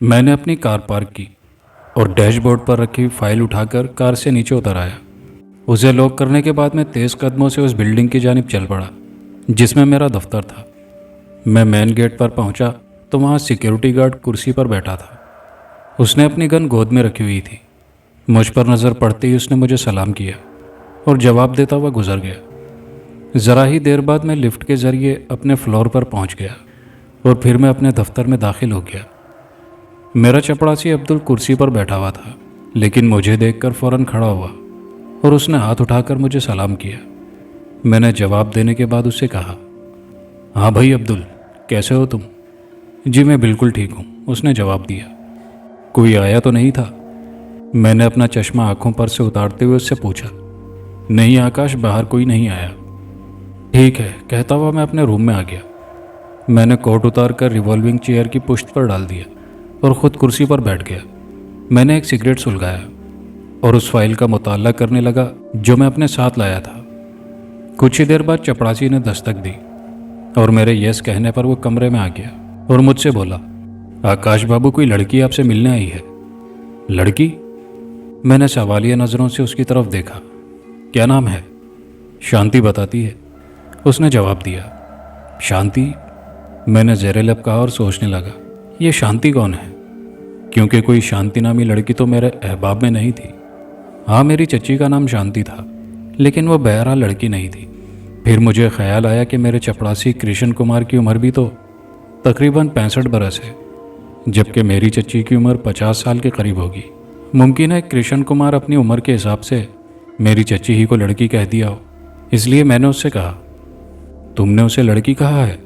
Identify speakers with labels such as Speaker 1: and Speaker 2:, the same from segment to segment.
Speaker 1: मैंने अपनी car park की और डैशबोर्ड पर रखी फाइल उठाकर कार से नीचे उतर आया। उसे लॉक करने के बाद मैं तेज़ कदमों से उस बिल्डिंग की जानिब चल पड़ा जिसमें मेरा दफ्तर था। मैं मेन गेट पर पहुंचा तो वहां सिक्योरिटी गार्ड कुर्सी पर बैठा था। उसने अपनी गन गोद में रखी हुई थी। मुझ पर नज़र पड़ते ही उसने मुझे सलाम किया और जवाब देता हुआ गुजर गया। ज़रा ही देर बाद मैं लिफ्ट के ज़रिए अपने फ्लोर पर पहुंच गया और फिर मैं अपने दफ्तर में दाखिल हो गया। मेरा चपड़ासी अब्दुल कुर्सी पर बैठा हुआ था, लेकिन मुझे देखकर फ़ौरन खड़ा हुआ और उसने हाथ उठाकर मुझे सलाम किया। मैंने जवाब देने के बाद उससे कहा, हाँ भाई अब्दुल, कैसे हो तुम? जी मैं बिल्कुल ठीक हूँ, उसने जवाब दिया। कोई आया तो नहीं था? मैंने अपना चश्मा आंखों पर से उतारते हुए उससे पूछा। नहीं आकाश, बाहर कोई नहीं आया। ठीक है, कहता हुआ मैं अपने रूम में आ गया। मैंने कोट उतार कर रिवॉल्विंग चेयर की पुश्त पर डाल दिया और ख़ुद कुर्सी पर बैठ गया। मैंने एक सिगरेट सुलगाया और उस फाइल का मुताला करने लगा जो मैं अपने साथ लाया था। कुछ ही देर बाद चपड़ासी ने दस्तक दी और मेरे यस कहने पर वो कमरे में आ गया और मुझसे बोला, आकाश बाबू, कोई लड़की आपसे मिलने आई है। लड़की? मैंने सवालिया नज़रों से उसकी तरफ देखा। क्या नाम है? शांति बताती है, उसने जवाब दिया। शांति? मैंने ज़ेरे लब कहा और सोचने लगा, ये शांति कौन है? क्योंकि कोई शांति नामी लड़की तो मेरे अहबाब में नहीं थी। हाँ, मेरी चच्ची का नाम शांति था, लेकिन वो बहरहाल लड़की नहीं थी। फिर मुझे ख्याल आया कि मेरे चपड़ासी कृष्ण कुमार की उम्र भी तो तकरीबन 65 बरस है, जबकि मेरी चच्ची की उम्र 50 साल के करीब होगी। मुमकिन है कृष्ण कुमार अपनी उम्र के हिसाब से मेरी चच्ची ही को लड़की कह दिया हो। इसलिए मैंने उससे कहा, तुमने उसे लड़की कहा है?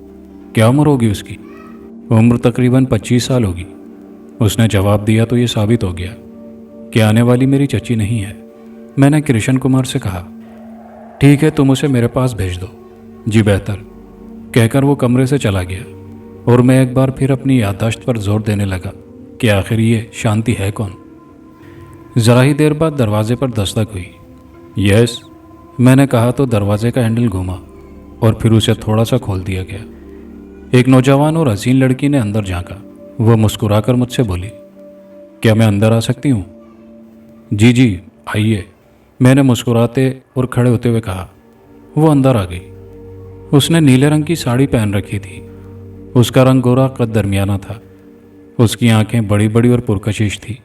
Speaker 1: क्या उम्र होगी उसकी? उम्र तकरीबन 25 साल होगी, उसने जवाब दिया। तो ये साबित हो गया कि आने वाली मेरी चच्ची नहीं है। मैंने कृष्ण कुमार से कहा, ठीक है, तुम उसे मेरे पास भेज दो। जी बेहतर, कहकर वो कमरे से चला गया और मैं एक बार फिर अपनी याददाश्त पर जोर देने लगा कि आखिर ये शांति है कौन। ज़रा ही देर बाद दरवाजे पर दस्तक हुई। यस, मैंने कहा तो दरवाजे का हैंडल घूमा और फिर उसे थोड़ा सा खोल दिया गया। एक नौजवान और हसीन लड़की ने अंदर झांका। वह मुस्कुराकर मुझसे बोली, क्या मैं अंदर आ सकती हूँ? जी जी, आइए, मैंने मुस्कुराते और खड़े होते हुए कहा। वो अंदर आ गई। उसने नीले रंग की साड़ी पहन रखी थी। उसका रंग गोरा कद दरमियाना था। उसकी आंखें बड़ी बड़ी और पुरकशिश थी,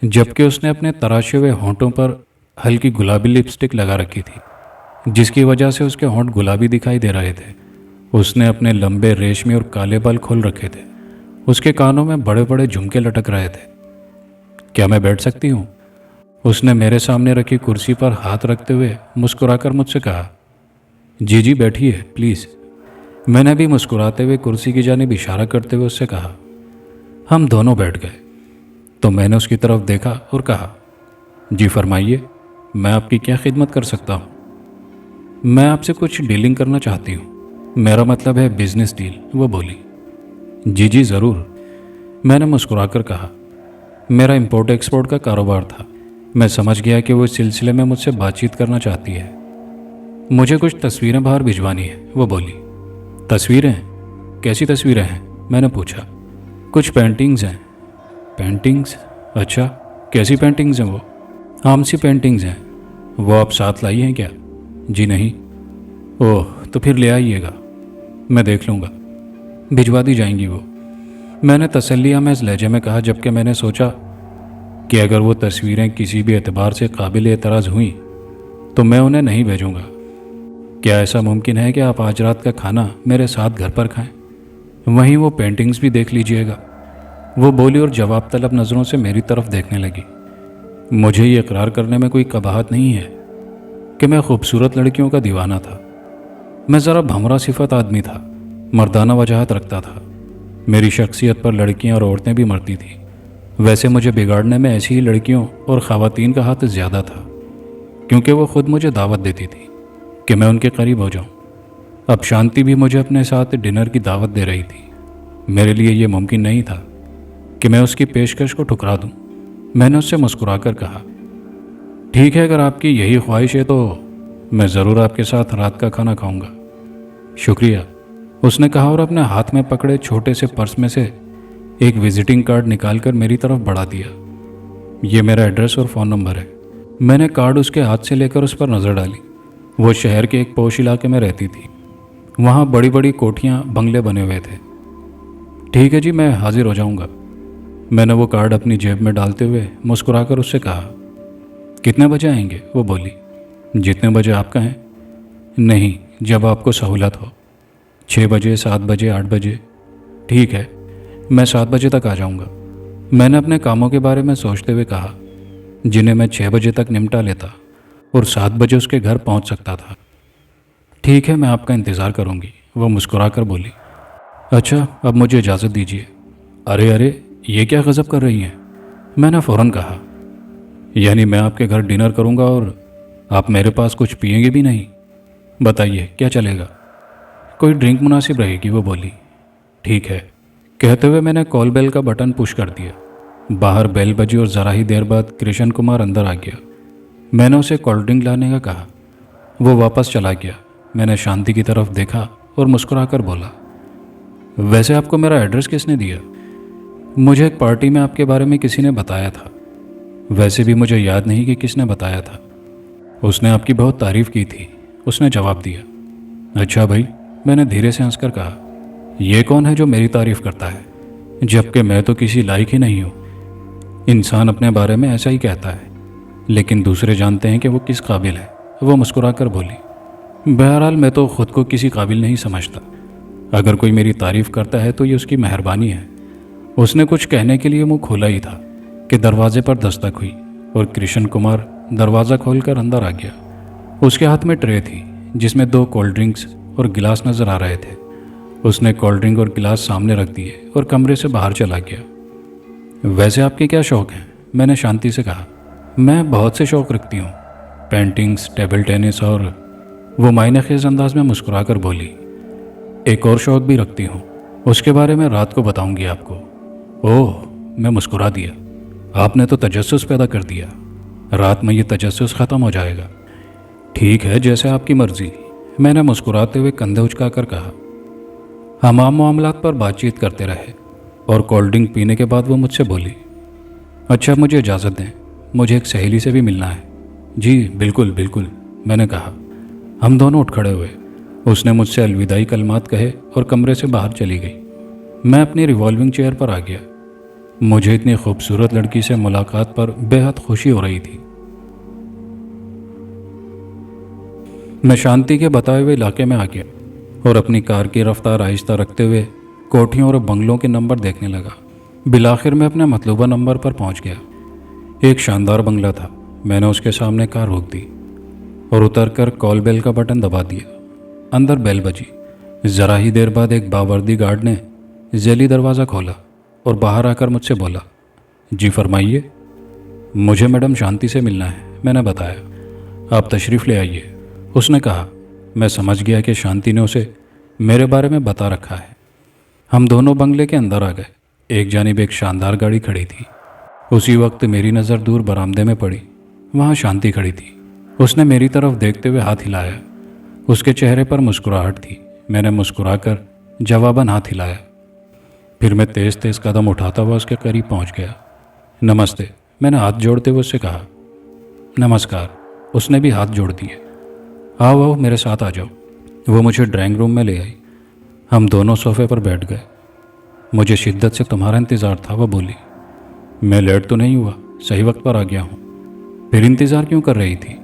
Speaker 1: जबकि उसने अपने तराशे हुए होंठों पर हल्की गुलाबी लिपस्टिक लगा रखी थी, जिसकी वजह से उसके होंठ गुलाबी दिखाई दे रहे थे। उसने अपने लंबे रेशमी और काले बाल खोल रखे थे। उसके कानों में बड़े बड़े झुमके लटक रहे थे। क्या मैं बैठ सकती हूँ? उसने मेरे सामने रखी कुर्सी पर हाथ रखते हुए मुस्कुराकर मुझसे कहा। जी जी, बैठिए प्लीज़। मैंने भी मुस्कुराते हुए कुर्सी की जानिब इशारा करते हुए उससे कहा। हम दोनों बैठ गए तो मैंने उसकी तरफ देखा और कहा, जी फरमाइए, मैं आपकी क्या खिदमत कर सकता हूँ? मैं आपसे कुछ डीलिंग करना चाहती हूँ, मेरा मतलब है बिजनेस डील, वो बोली। जी जी ज़रूर, मैंने मुस्कुराकर कहा। मेरा इंपोर्ट एक्सपोर्ट का कारोबार था। मैं समझ गया कि वो इस सिलसिले में मुझसे बातचीत करना चाहती है। मुझे कुछ तस्वीरें बाहर भिजवानी है, वो बोली। तस्वीरें? कैसी तस्वीरें हैं? मैंने पूछा। कुछ पेंटिंग्स हैं। पेंटिंग्स? अच्छा, कैसी पेंटिंग्स हैं वो? आम सी पेंटिंग्स हैं। वो आप साथ लाई हैं क्या? जी नहीं। ओह, तो फिर ले आइएगा, मैं देख लूँगा। भिजवा दी जाएंगी वो, मैंने तसल्लिया में इस लहजे में कहा, जबकि मैंने सोचा कि अगर वो तस्वीरें किसी भी एतबार से काबिल एतराज़ हुई तो मैं उन्हें नहीं भेजूंगा। क्या ऐसा मुमकिन है कि आप आज रात का खाना मेरे साथ घर पर खाएं? वहीं वो पेंटिंग्स भी देख लीजिएगा, वो बोली और जवाब तलब नज़रों से मेरी तरफ देखने लगी। मुझे ये इकरार करने में कोई कबाहत नहीं है कि मैं खूबसूरत लड़कियों का दीवाना था। मैं ज़रा भंवरा सिफत आदमी था, मर्दाना वजाहत रखता था। मेरी शख्सियत पर लड़कियां और औरतें भी मरती थीं। वैसे मुझे बिगाड़ने में ऐसी ही लड़कियों और ख़वातीन का हाथ ज़्यादा था, क्योंकि वो ख़ुद मुझे दावत देती थी कि मैं उनके करीब हो जाऊं। अब शांति भी मुझे अपने साथ डिनर की दावत दे रही थी। मेरे लिए ये मुमकिन नहीं था कि मैं उसकी पेशकश को ठुकरा दूं। मैंने उससे मुस्कुराकर कहा, ठीक है, अगर आपकी यही ख्वाहिश है तो मैं ज़रूर आपके साथ रात का खाना खाऊंगा। शुक्रिया, उसने कहा और अपने हाथ में पकड़े छोटे से पर्स में से एक विजिटिंग कार्ड निकालकर मेरी तरफ बढ़ा दिया। ये मेरा एड्रेस और फ़ोन नंबर है। मैंने कार्ड उसके हाथ से लेकर उस पर नज़र डाली। वो शहर के एक पॉश इलाके में रहती थी। वहाँ बड़ी बड़ी कोठियाँ, बंगले बने हुए थे। ठीक है जी, मैं हाजिर हो जाऊँगा। मैंने वो कार्ड अपनी जेब में डालते हुए मुस्कुराकर उससे कहा। कितने बजे आएंगे? वो बोली। जितने बजे आप कहें। नहीं, जब आपको सहूलत हो। 6 बजे, 7 बजे, 8 बजे? ठीक है, मैं 7 बजे तक आ जाऊँगा। मैंने अपने कामों के बारे में सोचते हुए कहा, जिन्हें मैं 6 बजे तक निपटा लेता और 7 बजे उसके घर पहुँच सकता था। ठीक है, मैं आपका इंतज़ार करूँगी, वो मुस्कुराकर बोली। अच्छा, अब मुझे इजाज़त दीजिए। अरे अरे, ये क्या गज़ब कर रही हैं? मैंने फ़ौरन कहा। यानी मैं आपके घर डिनर करूँगा और आप मेरे पास कुछ पिएंगे भी नहीं? बताइए, क्या चलेगा? कोई ड्रिंक मुनासिब रहेगी, वो बोली। ठीक है, कहते हुए मैंने कॉल बेल का बटन पुश कर दिया। बाहर बेल बजी और ज़रा ही देर बाद कृष्ण कुमार अंदर आ गया। मैंने उसे कोल्ड ड्रिंक लाने का कहा। वो वापस चला गया। मैंने शांति की तरफ देखा और मुस्कुराकर बोला, वैसे आपको मेरा एड्रेस किसने दिया? मुझे एक पार्टी में आपके बारे में किसी ने बताया था। वैसे भी मुझे याद नहीं कि किसने बताया था। उसने आपकी बहुत तारीफ़ की थी, उसने जवाब दिया। अच्छा भाई, मैंने धीरे से हंसकर कहा। यह कौन है जो मेरी तारीफ़ करता है, जबकि मैं तो किसी लायक ही नहीं हूँ। इंसान अपने बारे में ऐसा ही कहता है, लेकिन दूसरे जानते हैं कि वो किस काबिल है, वो मुस्कुराकर बोली। बहरहाल मैं तो ख़ुद को किसी काबिल नहीं समझता। अगर कोई मेरी तारीफ़ करता है तो ये उसकी मेहरबानी है। उसने कुछ कहने के लिए मुंह खोला ही था कि दरवाजे पर दस्तक हुई और कृष्ण कुमार दरवाज़ा खोलकर अंदर आ गया। उसके हाथ में ट्रे थी जिसमें 2 कोल्ड ड्रिंक्स और गिलास नज़र आ रहे थे। उसने कोल्ड ड्रिंक और गिलास सामने रख दिए और कमरे से बाहर चला गया। वैसे आपके क्या शौक़ हैं? मैंने शांति से कहा। मैं बहुत से शौक़ रखती हूँ, पेंटिंग्स, टेबल टेनिस और वो मायने-ख़ेज़ अंदाज में मुस्कुरा कर बोली, एक और शौक़ भी रखती हूँ, उसके बारे में रात को बताऊँगी आपको। ओह, मैं मुस्कुरा दिया। आपने तो तजस्सुस पैदा कर दिया। रात में ये तजस्सुस ख़त्म हो जाएगा। ठीक है, जैसे आपकी मर्ज़ी, मैंने मुस्कुराते हुए कंधे उचकाकर कहा। हम आम मामलात पर बातचीत करते रहे और कोल्ड ड्रिंक पीने के बाद वो मुझसे बोली, अच्छा मुझे इजाज़त दें, मुझे एक सहेली से भी मिलना है। जी बिल्कुल बिल्कुल, मैंने कहा। हम दोनों उठ खड़े हुए। उसने मुझसे अलविदाई कलमात कहे और कमरे से बाहर चली गई। मैं अपनी रिवॉल्विंग चेयर पर आ गया। मुझे इतनी खूबसूरत लड़की से मुलाकात पर बेहद खुशी हो रही थी। मैं शांति के बताए हुए इलाके में आ गया और अपनी कार की रफ्तार आहिस्ता रखते हुए कोठियों और बंगलों के नंबर देखने लगा। बिलाखिर मैं अपने मतलूबा नंबर पर पहुंच गया। एक शानदार बंगला था। मैंने उसके सामने कार रोक दी और उतरकर कॉल बेल का बटन दबा दिया। अंदर बेल बजी। ज़रा ही देर बाद एक बावर्दी गार्ड ने जैली दरवाज़ा खोला और बाहर आकर मुझसे बोला, जी फरमाइए। मुझे मैडम शांति से मिलना है, मैंने बताया। आप तशरीफ़ ले आइए, उसने कहा। मैं समझ गया कि शांति ने उसे मेरे बारे में बता रखा है। हम दोनों बंगले के अंदर आ गए। एक जानिब एक शानदार गाड़ी खड़ी थी। उसी वक्त मेरी नज़र दूर बरामदे में पड़ी। वहाँ शांति खड़ी थी। उसने मेरी तरफ देखते हुए हाथ हिलाया। उसके चेहरे पर मुस्कुराहट थी। मैंने मुस्कुराकर जवाबन हाथ हिलाया। फिर मैं तेज़ तेज़ कदम उठाता हुआ उसके करीब पहुँच गया। नमस्ते, मैंने हाथ जोड़ते हुए उससे कहा। नमस्कार, उसने भी हाथ जोड़ दिए। आओ आओ, मेरे साथ आ जाओ। वो मुझे ड्राइंग रूम में ले आई। हम दोनों सोफे पर बैठ गए। मुझे शिद्दत से तुम्हारा इंतज़ार था, वो बोली। मैं लेट तो नहीं हुआ, सही वक्त पर आ गया हूँ। फिर इंतज़ार क्यों कर रही थी?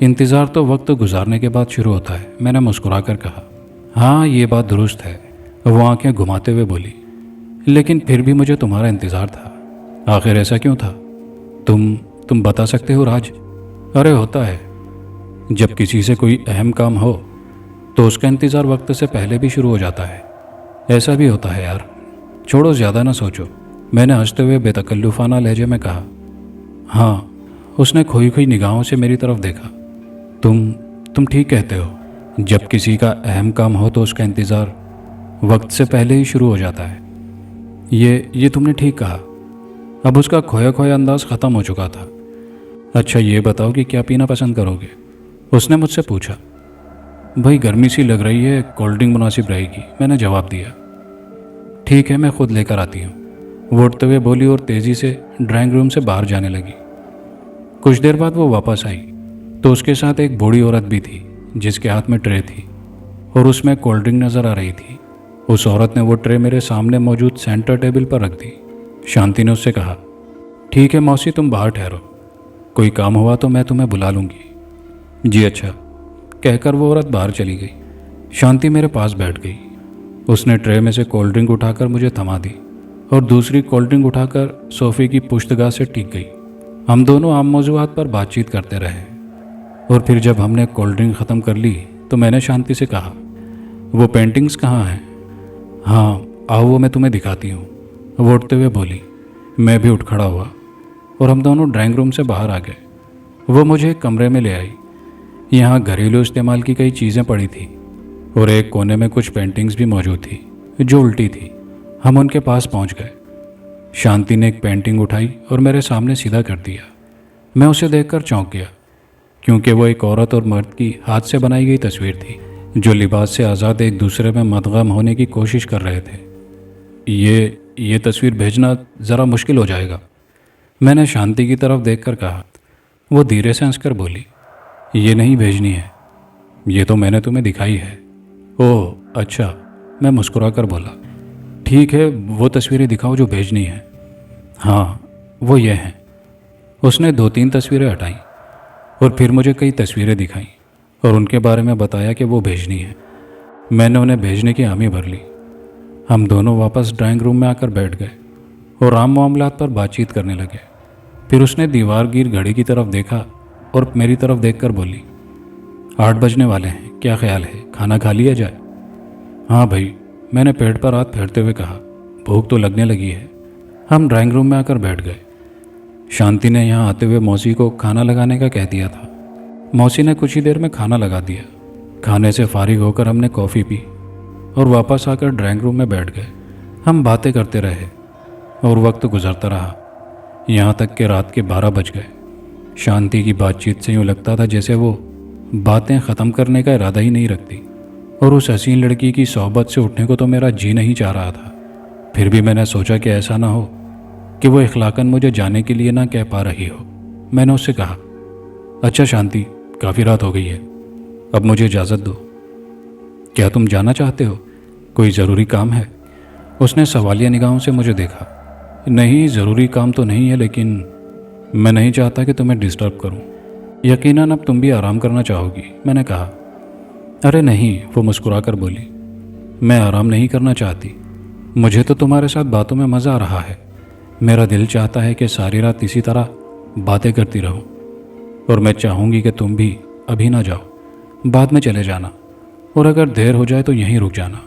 Speaker 1: इंतज़ार तो वक्त गुजारने के बाद शुरू होता है, मैंने मुस्कुरा कर कहा। हाँ, ये बात दुरुस्त है, वो आंखें घुमाते हुए बोली। लेकिन फिर भी मुझे तुम्हारा इंतज़ार था। आखिर ऐसा क्यों था? तुम बता सकते हो राज? अरे होता है, जब किसी से कोई अहम काम हो तो उसका इंतज़ार वक्त से पहले भी शुरू हो जाता है। ऐसा भी होता है यार। छोड़ो, ज़्यादा ना सोचो, मैंने हंसते हुए बेतकल्लुफ़ाना लहजे में कहा। हाँ, उसने खोई खोई निगाहों से मेरी तरफ देखा। तुम ठीक कहते हो, जब किसी का अहम काम हो तो उसका इंतज़ार वक्त से पहले ही शुरू हो जाता है। ये तुमने ठीक कहा। अब उसका खोया खोया अंदाज ख़त्म हो चुका था। अच्छा ये बताओ कि क्या पीना पसंद करोगे? उसने मुझसे पूछा। भाई गर्मी सी लग रही है, कोल्ड ड्रिंक मुनासिब रहेगी, मैंने जवाब दिया। ठीक है, मैं खुद लेकर आती हूँ। वो उठते हुए बोली और तेज़ी से ड्राइंग रूम से बाहर जाने लगी। कुछ देर बाद वो वापस आई तो उसके साथ एक बूढ़ी औरत भी थी जिसके हाथ में ट्रे थी और उसमें कोल्ड ड्रिंक नज़र आ रही थी। उस औरत ने वो ट्रे मेरे सामने मौजूद सेंटर टेबल पर रख दी। शांति ने उससे कहा, ठीक है मौसी, तुम बाहर ठहरो, कोई काम हुआ तो मैं तुम्हें बुला लूँगी। जी अच्छा, कहकर वो औरत बाहर चली गई। शांति मेरे पास बैठ गई। उसने ट्रे में से कोल्ड ड्रिंक उठाकर मुझे थमा दी और दूसरी कोल्ड ड्रिंक उठाकर सोफे की पुश्तगाह से टिक गई। हम दोनों आम मौजूआत पर बातचीत करते रहे और फिर जब हमने कोल्ड ड्रिंक ख़त्म कर ली तो मैंने शांति से कहा, वो पेंटिंग्स कहाँ हैं? हाँ आओ, वो मैं तुम्हें दिखाती हूँ, वो उठते हुए बोली। मैं भी उठ खड़ा हुआ और हम दोनों ड्राइंग रूम से बाहर आ गए। वो मुझे एक कमरे में ले आई। यहाँ घरेलू इस्तेमाल की कई चीज़ें पड़ी थी और एक कोने में कुछ पेंटिंग्स भी मौजूद थी जो उल्टी थी। हम उनके पास पहुँच गए। शांति ने एक पेंटिंग उठाई और मेरे सामने सीधा कर दिया। मैं उसे देखकर चौंक गया क्योंकि वो एक औरत और मर्द की हाथ से बनाई गई तस्वीर थी जो लिबास से आज़ाद एक दूसरे में मदगम होने की कोशिश कर रहे थे। ये तस्वीर भेजना ज़रा मुश्किल हो जाएगा, मैंने शांति की तरफ देखकर कहा। वो धीरे से हंसकर बोली, ये नहीं भेजनी है, ये तो मैंने तुम्हें दिखाई है। ओह अच्छा, मैं मुस्कुराकर बोला। ठीक है, वो तस्वीरें दिखाओ जो भेजनी है। हाँ वो ये हैं। उसने 2-3 तस्वीरें हटाईं और फिर मुझे कई तस्वीरें दिखाईं और उनके बारे में बताया कि वो भेजनी है। मैंने उन्हें भेजने की हामी भर ली। हम दोनों वापस ड्राइंग रूम में आकर बैठ गए और आम मामलात पर बातचीत करने लगे। फिर उसने दीवार गिर घड़ी की तरफ देखा और मेरी तरफ देखकर बोली, 8 बजने वाले हैं, क्या ख्याल है, खाना खा लिया जाए? हाँ भाई, मैंने पेट पर हाथ फेरते हुए कहा, भूख तो लगने लगी है। हम ड्राइंग रूम में आकर बैठ गए। शांति ने यहाँ आते हुए मौसी को खाना लगाने का कह दिया था। मौसी ने कुछ ही देर में खाना लगा दिया। खाने से फारिग होकर हमने कॉफ़ी पी और वापस आकर ड्राइंग रूम में बैठ गए। हम बातें करते रहे और वक्त गुजरता रहा, यहाँ तक कि रात के 12 बज गए। शांति की बातचीत से यूँ लगता था जैसे वो बातें ख़त्म करने का इरादा ही नहीं रखती और उस हसीन लड़की की सोहबत से उठने को तो मेरा जी नहीं चाह रहा था। फिर भी मैंने सोचा कि ऐसा ना हो कि वो इखलाकन मुझे जाने के लिए ना कह पा रही हो। मैंने उससे कहा, अच्छा शांति, काफ़ी रात हो गई है, अब मुझे इजाज़त दो। क्या तुम जाना चाहते हो? कोई ज़रूरी काम है? उसने सवालिया निगाहों से मुझे देखा। नहीं, ज़रूरी काम तो नहीं है, लेकिन मैं नहीं चाहता कि तुम्हें डिस्टर्ब करूं। यकीनन अब तुम भी आराम करना चाहोगी, मैंने कहा। अरे नहीं, वो मुस्कुरा कर बोली, मैं आराम नहीं करना चाहती, मुझे तो तुम्हारे साथ बातों में मज़ा आ रहा है। मेरा दिल चाहता है कि सारी रात इसी तरह बातें करती रहूं और मैं चाहूँगी कि तुम भी अभी ना जाओ, बाद में चले जाना और अगर देर हो जाए तो यहीं रुक जाना।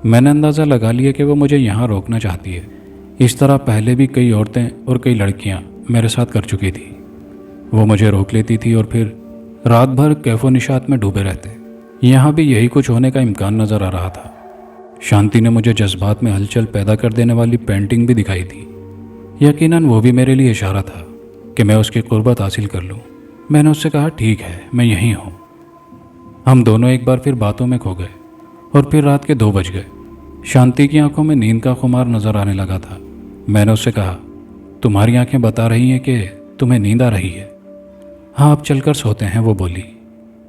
Speaker 1: मैंने अंदाज़ा लगा लिया कि वो मुझे यहाँ रोकना चाहती है। इस तरह पहले भी कई औरतें और कई लड़कियाँ मेरे साथ कर चुकी थी। वो मुझे रोक लेती थी और फिर रात भर कैफो निशात में डूबे रहते। यहाँ भी यही कुछ होने का इम्कान नज़र आ रहा था। शांति ने मुझे जज्बात में हलचल पैदा कर देने वाली पेंटिंग भी दिखाई थी। यकीनन वो भी मेरे लिए इशारा था कि मैं उसकी कुर्बत हासिल कर लूँ। मैंने उससे कहा, ठीक है, मैं यहीं हूँ। हम दोनों एक बार फिर बातों में खो गए और फिर रात के 2 बज गए। शांति की आंखों में नींद का खुमार नजर आने लगा था। मैंने उससे कहा, तुम्हारी आंखें बता रही हैं कि तुम्हें नींद आ रही है। हाँ, अब चलकर सोते हैं, वो बोली।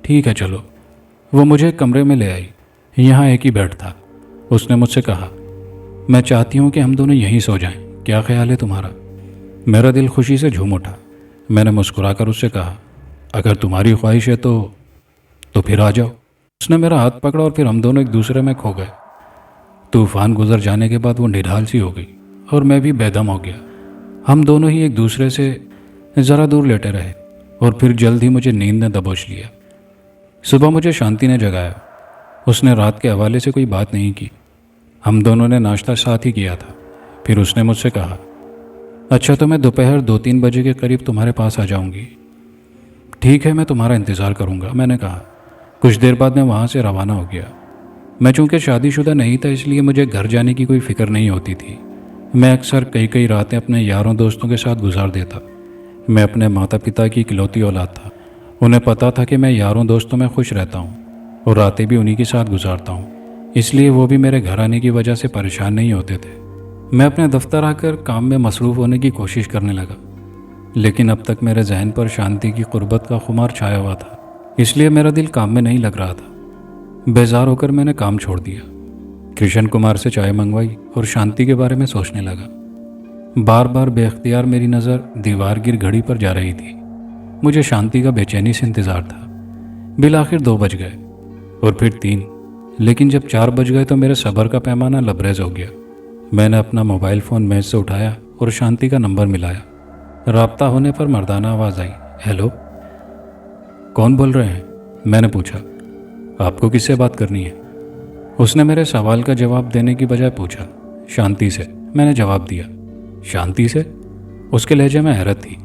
Speaker 1: ठीक है चलो। वो मुझे कमरे में ले आई। यहाँ एक ही बेड था। उसने मुझसे कहा, मैं चाहती हूँ कि हम दोनों यहीं सो जाएं, क्या ख्याल है तुम्हारा? मेरा दिल खुशी से झूम उठा। मैंने मुस्कुराकर उससे कहा, अगर तुम्हारी ख्वाहिश है तो फिर आ जाओ। उसने मेरा हाथ पकड़ा और फिर हम दोनों एक दूसरे में खो गए। तूफान गुजर जाने के बाद वो निढाल सी हो गई और मैं भी बेदम हो गया। हम दोनों ही एक दूसरे से ज़रा दूर लेटे रहे और फिर जल्द ही मुझे नींद ने दबोच लिया। सुबह मुझे शांति ने जगाया। उसने रात के हवाले से कोई बात नहीं की। हम दोनों ने नाश्ता साथ ही किया था। फिर उसने मुझसे कहा, अच्छा तो मैं दोपहर 2-3 बजे के करीब तुम्हारे पास आ जाऊंगी। ठीक है, मैं तुम्हारा इंतज़ार करूंगा, मैंने कहा। कुछ देर बाद मैं वहाँ से रवाना हो गया। मैं चूँकि शादीशुदा नहीं था इसलिए मुझे घर जाने की कोई फ़िक्र नहीं होती थी। मैं अक्सर कई रातें अपने यारों दोस्तों के साथ गुजार देता। मैं अपने माता पिता की इकलौती औलाद था। उन्हें पता था कि मैं यारों दोस्तों में खुश रहता हूँ और रातें भी उन्हीं के साथ गुजारता हूँ, इसलिए वो भी मेरे घर आने की वजह से परेशान नहीं होते थे। मैं अपने दफ्तर आकर काम में मसरूफ़ होने की कोशिश करने लगा, लेकिन अब तक मेरे जहन पर शांति की कुर्बत का खुमार छाया हुआ था, इसलिए मेरा दिल काम में नहीं लग रहा था। बेजार होकर मैंने काम छोड़ दिया, कृष्ण कुमार से चाय मंगवाई और शांति के बारे में सोचने लगा। बार बार बेख्तियार मेरी नज़र दीवार गिर घड़ी पर जा रही थी। मुझे शांति का बेचैनी से इंतज़ार था। बिल आखिर 2 बज गए और फिर 3, लेकिन जब 4 बज गए तो मेरे सब्र का पैमाना लबरेज हो गया। मैंने अपना मोबाइल फ़ोन मेज से उठाया और शांति का नंबर मिलाया। राब्ता होने पर मर्दाना आवाज़ आई, हेलो। कौन बोल रहे हैं? मैंने पूछा। आपको किससे बात करनी है? उसने मेरे सवाल का जवाब देने की बजाय पूछा। शांति से, मैंने जवाब दिया। शांति से? उसके लहजे में हैरत थी।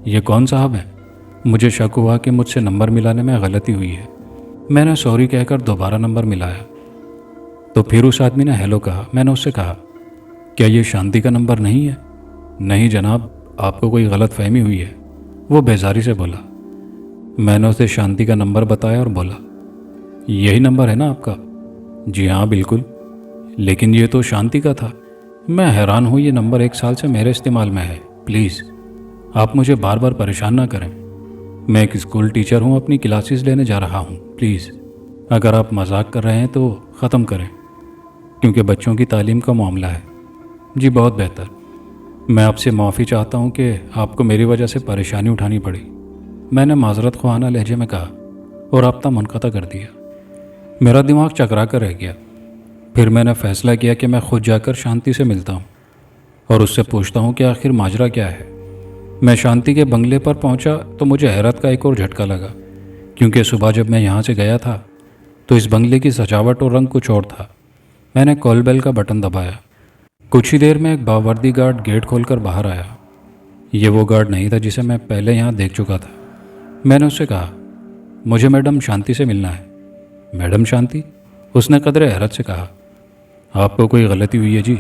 Speaker 1: ये कौन साहब है? मुझे शक हुआ कि मुझसे नंबर मिलाने में गलती हुई है। मैंने सॉरी कहकर दोबारा नंबर मिलाया तो फिर उस आदमी ने हेलो कहा। मैंने उससे कहा, क्या ये शांति का नंबर नहीं है? नहीं जनाब, आपको कोई गलत फहमी हुई है, वो बेजारी से बोला। मैंने उसे शांति का नंबर बताया और बोला, यही नंबर है ना आपका? जी हाँ बिल्कुल, लेकिन ये तो शांति का था। मैं हैरान हूँ, ये नंबर 1 साल से मेरे इस्तेमाल में है। प्लीज़ आप मुझे बार बार परेशान ना करें। मैं एक स्कूल टीचर हूँ, अपनी क्लासेस लेने जा रहा हूँ। प्लीज़ अगर आप मजाक कर रहे हैं तो ख़त्म करें, क्योंकि बच्चों की तालीम का मामला है। जी बहुत बेहतर। मैं आपसे माफ़ी चाहता हूँ कि आपको मेरी वजह से परेशानी उठानी पड़ी, मैंने माजरत ख्वाहाना लहजे में कहा और राब्ता मुनक़ता कर दिया। मेरा दिमाग चकरा कर रह गया। फिर मैंने फ़ैसला किया कि मैं खुद जाकर शांति से मिलता हूँ और उससे पूछता हूँ कि आखिर माजरा क्या है। मैं शांति के बंगले पर पहुँचा तो मुझे हैरत का एक और झटका लगा, क्योंकि सुबह जब मैं यहाँ से गया था तो इस बंगले की सजावट और रंग कुछ और था। मैंने कॉल बेल का बटन दबाया। कुछ ही देर में एक बावर्दी गार्ड गेट खोलकर बाहर आया। ये वो गार्ड नहीं था जिसे मैं पहले यहाँ देख चुका था। मैंने उससे कहा, मुझे मैडम शांति से मिलना है। मैडम शांति? उसने कदरे हैरत से कहा, आपको कोई गलती हुई है जी,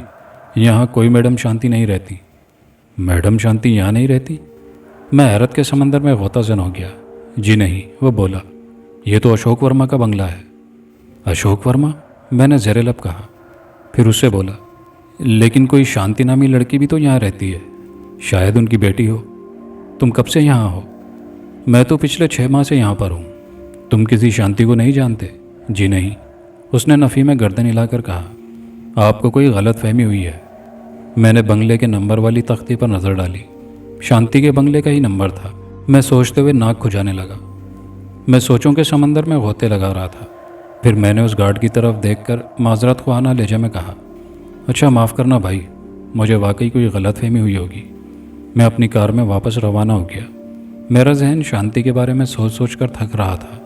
Speaker 1: यहाँ कोई मैडम शांति नहीं रहती। मैडम शांति यहाँ नहीं रहती? मैं हैरत के समंदर में गोताज़न हो गया। जी नहीं, वो बोला, ये तो अशोक वर्मा का बंगला है। अशोक वर्मा? मैंने ज़ेरे लब कहा। फिर उससे बोला, लेकिन कोई शांति नामी लड़की भी तो यहाँ रहती है, शायद उनकी बेटी हो। तुम कब से यहाँ हो? मैं तो पिछले 6 माह से यहाँ पर हूँ। तुम किसी शांति को नहीं जानते? जी नहीं, उसने नफ़ी में गर्दन हिलाकर कहा। आपको कोई गलत फहमी हुई है। मैंने बंगले के नंबर वाली तख्ती पर नज़र डाली। शांति के बंगले का ही नंबर था। मैं सोचते हुए नाक खुजाने लगा। मैं सोचों के समंदर में गोते लगा रहा था। फिर मैंने उस गार्ड की तरफ देखकर माजरत ख्वाहाना लहजे में कहा, अच्छा माफ़ करना भाई, मुझे वाकई कोई गलत फहमी हुई होगी। मैं अपनी कार में वापस रवाना हो गया। मेरा जहन शांति के बारे में सोच सोच कर थक रहा था।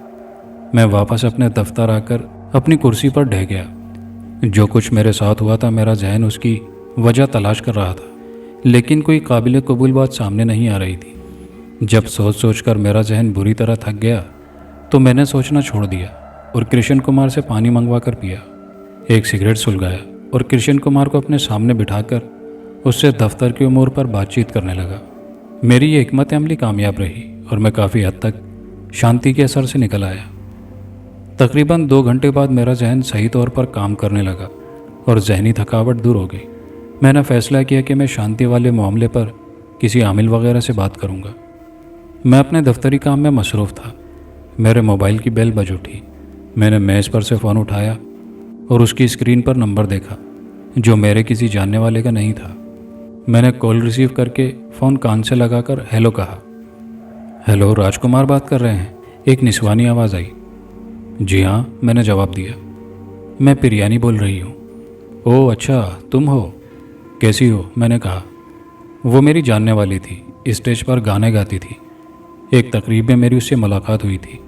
Speaker 1: मैं वापस अपने दफ्तर आकर अपनी कुर्सी पर ढह गया। जो कुछ मेरे साथ हुआ था, मेरा जहन उसकी वजह तलाश कर रहा था, लेकिन कोई काबिल कबूल बात सामने नहीं आ रही थी। जब सोच सोच कर मेरा जहन बुरी तरह थक गया तो मैंने सोचना छोड़ दिया और कृष्ण कुमार से पानी मंगवा कर पिया। एक सिगरेट सुलगाया और कृष्ण कुमार को अपने सामने बिठाकर उससे दफ्तर की उमूर पर बातचीत करने लगा। मेरी ये हिकमत अमली कामयाब रही और मैं काफ़ी हद तक शांति के असर से निकल आया। तकरीबन 2 घंटे बाद मेरा जहन सही तौर पर काम करने लगा और जहनी थकावट दूर हो गई। मैंने फ़ैसला किया कि मैं शांति वाले मामले पर किसी आमिल वगैरह से बात करूंगा। मैं अपने दफ्तरी काम में मसरूफ़ था। मेरे मोबाइल की बेल बज उठी। मैंने मेज़ पर से फ़ोन उठाया और उसकी स्क्रीन पर नंबर देखा, जो मेरे किसी जानने वाले का नहीं था। मैंने कॉल रिसीव करके फ़ोन कान से लगाकर हेलो कहा। हेलो, राजकुमार बात कर रहे हैं? एक निस्वानी आवाज़ आई। जी हाँ, मैंने जवाब दिया। मैं प्रियानी बोल रही हूँ। ओह अच्छा, तुम हो, कैसी हो? मैंने कहा। वो मेरी जानने वाली थी, स्टेज पर गाने गाती थी। एक तकरीब में मेरी उससे मुलाकात हुई थी।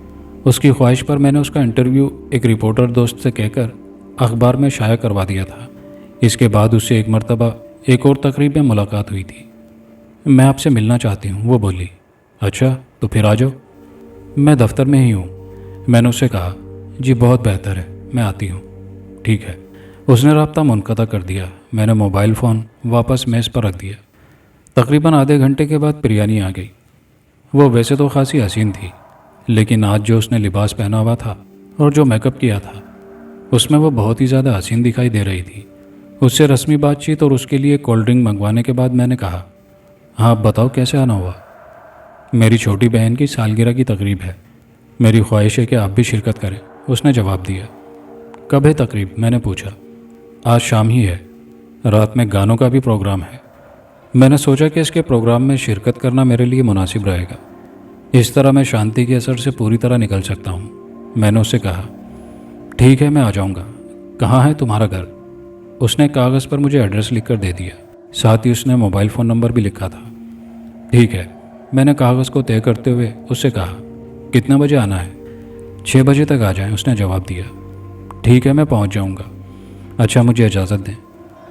Speaker 1: उसकी ख्वाहिश पर मैंने उसका इंटरव्यू एक रिपोर्टर दोस्त से कहकर अखबार में शाया करवा दिया था। इसके बाद उससे एक मरतबा एक और तकरीब में मुलाकात हुई थी। मैं आपसे मिलना चाहती हूँ, वो बोली। अच्छा, तो फिर आ जाओ, मैं दफ्तर में ही हूँ। मैंने उससे कहा, जी बहुत बेहतर है, मैं आती हूँ। ठीक है। उसने राब्ता मुनक़ता कर दिया। मैंने मोबाइल फ़ोन वापस मेज़ पर रख दिया। तकरीबन आधे घंटे के बाद प्रियानी आ गई। वो वैसे तो खासी हसीन थी, लेकिन आज जो उसने लिबास पहना हुआ था और जो मेकअप किया था, उसमें वो बहुत ही ज़्यादा हसीन दिखाई दे रही थी। उससे रस्मी बातचीत और उसके लिए कोल्ड ड्रिंक मंगवाने के बाद मैंने कहा, हाँ आप बताओ कैसे आना हुआ। मेरी छोटी बहन की सालगिरह की तकरीब है, मेरी ख्वाहिश है कि आप भी शिरकत करें, उसने जवाब दिया। कब है तकरीब, मैंने पूछा। आज शाम ही है, रात में गानों का भी प्रोग्राम है। मैंने सोचा कि इसके प्रोग्राम में शिरकत करना मेरे लिए मुनासिब रहेगा, इस तरह मैं शांति के असर से पूरी तरह निकल सकता हूँ। मैंने उससे कहा, ठीक है मैं आ जाऊँगा, कहाँ है तुम्हारा घर। उसने कागज़ पर मुझे एड्रेस लिख कर दे दिया, साथ ही उसने मोबाइल फ़ोन नंबर भी लिखा था। ठीक है, मैंने कागज़ को तय करते हुए उससे कहा, कितने बजे आना है। 6 बजे तक आ जाएं, उसने जवाब दिया। ठीक है मैं पहुंच जाऊंगा। अच्छा मुझे इजाज़त दें,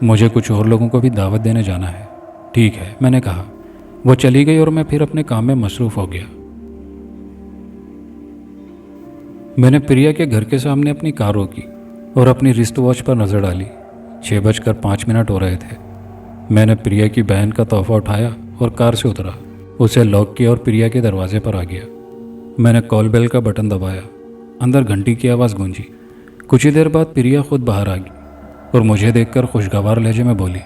Speaker 1: मुझे कुछ और लोगों को भी दावत देने जाना है। ठीक है, मैंने कहा। वो चली गई और मैं फिर अपने काम में मसरूफ़ हो गया। मैंने प्रिया के घर के सामने अपनी कार रोकी और अपनी रिस्ट वॉच पर नज़र डाली। 6:05 हो रहे थे। मैंने प्रिया की बहन का तोहफा उठाया और कार से उतरा, उसे लॉक किया और प्रिया के दरवाजे पर आ गया। मैंने कॉल बेल का बटन दबाया, अंदर घंटी की आवाज़ गूंजी। कुछ ही देर बाद प्रिया खुद बाहर आ गई और मुझे देखकर खुशगवार लहजे में बोली,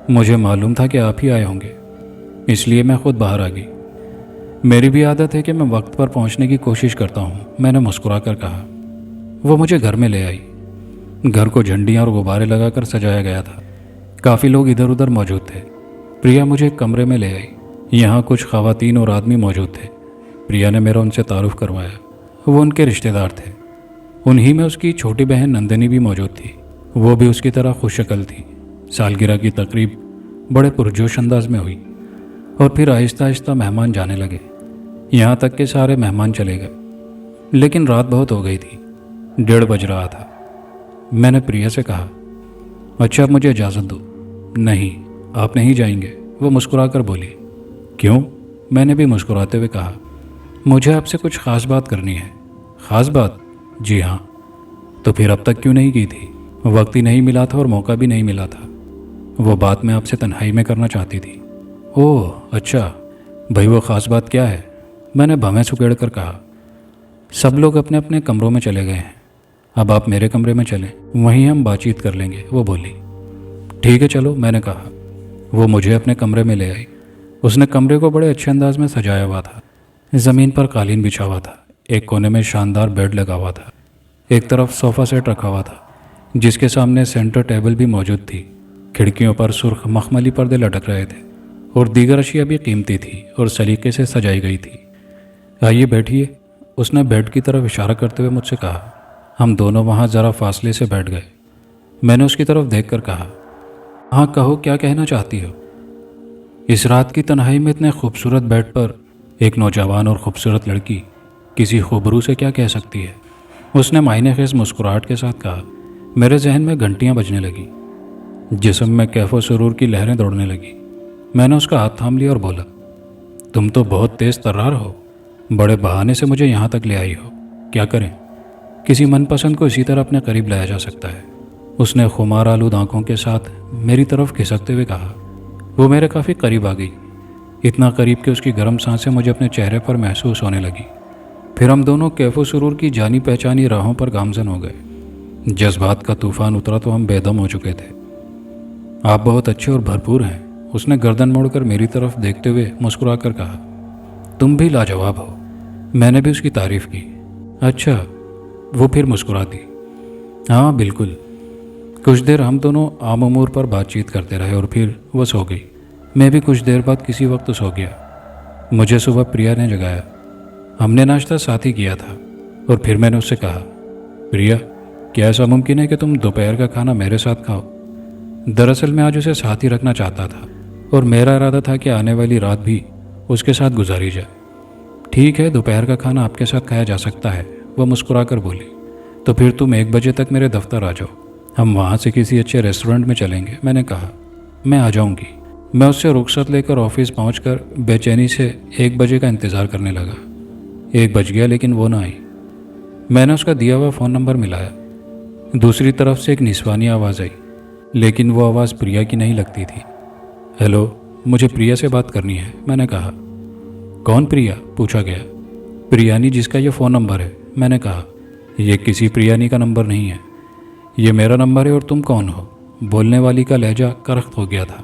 Speaker 1: मुझे मालूम था कि आप ही आए होंगे, इसलिए मैं खुद बाहर आ गई। मेरी भी आदत है कि मैं वक्त पर पहुंचने की कोशिश करता हूं, मैंने मुस्कुरा कर कहा। वो मुझे घर में ले आई। घर को झंडियाँ और गुब्बारे लगाकर सजाया गया था। काफ़ी लोग इधर उधर मौजूद थे। प्रिया मुझे एक कमरे में ले आई। यहाँ कुछ ख़वातीन और आदमी मौजूद थे। प्रिया ने मेरा उनसे तारुफ करवाया। वो उनके रिश्तेदार थे। उन्हीं में उसकी छोटी बहन नंदिनी भी मौजूद थी। वो भी उसकी तरह खुशशक्ल थी। सालगिरह की तकरीब बड़े पुरजोश अंदाज में हुई और फिर आहिस्ता आहिस्ता मेहमान जाने लगे। यहाँ तक के सारे मेहमान चले गए। लेकिन रात बहुत हो गई थी, 1:30 बज रहा था। मैंने प्रिया से कहा, अच्छा अब मुझे इजाज़त दो। नहीं, आप नहीं जाएंगे, वो मुस्कुरा कर बोली। क्यों? मैंने भी मुस्कुराते हुए कहा, मुझे आपसे कुछ ख़ास बात करनी है। ख़ास बात? जी हाँ। तो फिर अब तक क्यों नहीं की थी? वक्त ही नहीं मिला था और मौका भी नहीं मिला था। वो बात मैं आपसे तन्हाई में करना चाहती थी। ओह अच्छा, भाई वो ख़ास बात क्या है? मैंने भवें सुकेड़ कर कहा। सब लोग अपने अपने कमरों में चले गए हैं, अब आप मेरे कमरे में चलें, वहीं हम बातचीत कर लेंगे, वो बोली। ठीक है चलो, मैंने कहा। वो मुझे अपने कमरे में ले आई। उसने कमरे को बड़े अच्छे अंदाज में सजाया हुआ था। ज़मीन पर कालीन बिछा हुआ था। एक कोने में शानदार बेड लगा हुआ था। एक तरफ सोफ़ा सेट रखा हुआ था, जिसके सामने सेंटर टेबल भी मौजूद थी। खिड़कियों पर सुर्ख मखमली पर्दे लटक रहे थे और दीगर अशिया भी कीमती थी और सलीके से सजाई गई थी। आइए बैठिए, उसने बेड की तरफ इशारा करते हुए मुझसे कहा। हम दोनों वहाँ ज़रा फासले से बैठ गए। मैंने उसकी तरफ देखकर कहा, हाँ कहो, क्या कहना चाहती हो? इस रात की तन्हाई में इतने खूबसूरत बेड पर एक नौजवान और खूबसूरत लड़की किसी खूबरू से क्या कह सकती है? उसने मायने खेज मुस्कुराहट के साथ कहा। मेरे जहन में घंटियाँ बजने लगी, जिस्म में कैफो सुरूर की लहरें दौड़ने लगी। मैंने उसका हाथ थाम लिया और बोला, तुम तो बहुत तेज़ तर्रार हो, बड़े बहाने से मुझे यहाँ तक ले आई हो। क्या करें? किसी मनपसंद को इसी तरह अपने करीब लाया जा सकता है। उसने खुमार आलूद आंखों के साथ मेरी तरफ खिसकते हुए कहा। वो मेरे काफ़ी करीब आ गई, इतना करीब कि उसकी गर्म सांसें मुझे अपने चेहरे पर महसूस होने लगी। फिर हम दोनों कैफो सुरूर की जानी पहचानी राहों पर गामजन हो गए। जज्बात का तूफान उतरा तो हम बेदम हो चुके थे। आप बहुत अच्छे और भरपूर हैं, उसने गर्दन मोड़कर मेरी तरफ देखते हुए मुस्कुरा कर कहा। तुम भी लाजवाब हो, मैंने भी उसकी तारीफ़ की। अच्छा, वो फिर मुस्कुरा दी। हाँ बिल्कुल। कुछ देर हम दोनों आम उमूर पर बातचीत करते रहे और फिर वो सो गई। मैं भी कुछ देर बाद किसी वक्त सो गया। मुझे सुबह प्रिया ने जगाया। हमने नाश्ता साथ ही किया था और फिर मैंने उससे कहा, प्रिया क्या ऐसा मुमकिन है कि तुम दोपहर का खाना मेरे साथ खाओ? दरअसल मैं आज उसे साथ ही रखना चाहता था और मेरा इरादा था कि आने वाली रात भी उसके साथ गुजारी जाए। ठीक है, दोपहर का खाना आपके साथ खाया जा सकता है, वह मुस्कुरा कर बोली। तो फिर तुम 1 बजे तक मेरे दफ्तर आ जाओ, हम वहाँ से किसी अच्छे रेस्टोरेंट में चलेंगे। मैंने कहा, मैं आ जाऊँगी। मैं उससे रुखसत लेकर ऑफिस पहुँचकर बेचैनी से 1 बजे का इंतज़ार करने लगा। 1 बज गया लेकिन वो ना आई। मैंने उसका दिया हुआ फ़ोन नंबर मिलाया। दूसरी तरफ से एक निस्वानी आवाज़ आई, लेकिन वो आवाज़ प्रिया की नहीं लगती थी। हेलो, मुझे प्रिया से बात करनी है, मैंने कहा। कौन प्रिया? पूछा गया। प्रियानी जिसका ये फ़ोन नंबर है, मैंने कहा। ये किसी प्रियानी का नंबर नहीं है, ये मेरा नंबर है और तुम कौन हो? बोलने वाली का लहजा करख्त हो गया था।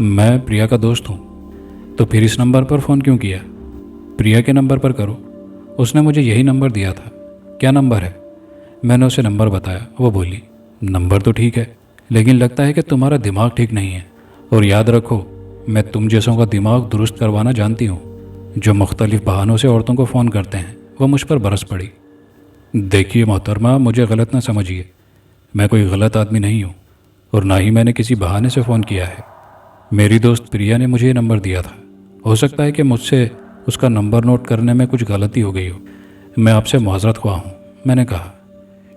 Speaker 1: मैं प्रिया का दोस्त हूँ। तो फिर इस नंबर पर फ़ोन क्यों किया? प्रिया के नंबर पर करो, उसने मुझे यही नंबर दिया था। क्या नंबर है? मैंने उसे नंबर बताया। वो बोली, नंबर तो ठीक है, लेकिन लगता है कि तुम्हारा दिमाग ठीक नहीं है। और याद रखो, मैं तुम जैसों का दिमाग दुरुस्त करवाना जानती हूँ। जो मुख्तलिफ बहानों से औरतों को फ़ोन करते हैं, वह मुझ पर बरस पड़ी। देखिए मोहतरमा, मुझे गलत ना समझिए, मैं कोई गलत आदमी नहीं हूँ और ना ही मैंने किसी बहाने से फ़ोन किया है। मेरी दोस्त प्रिया ने मुझे ये नंबर दिया था। हो सकता है कि मुझसे उसका नंबर नोट करने में कुछ गलती हो गई हो। मैं आपसे माजरत ख्वाह हूँ। मैंने कहा,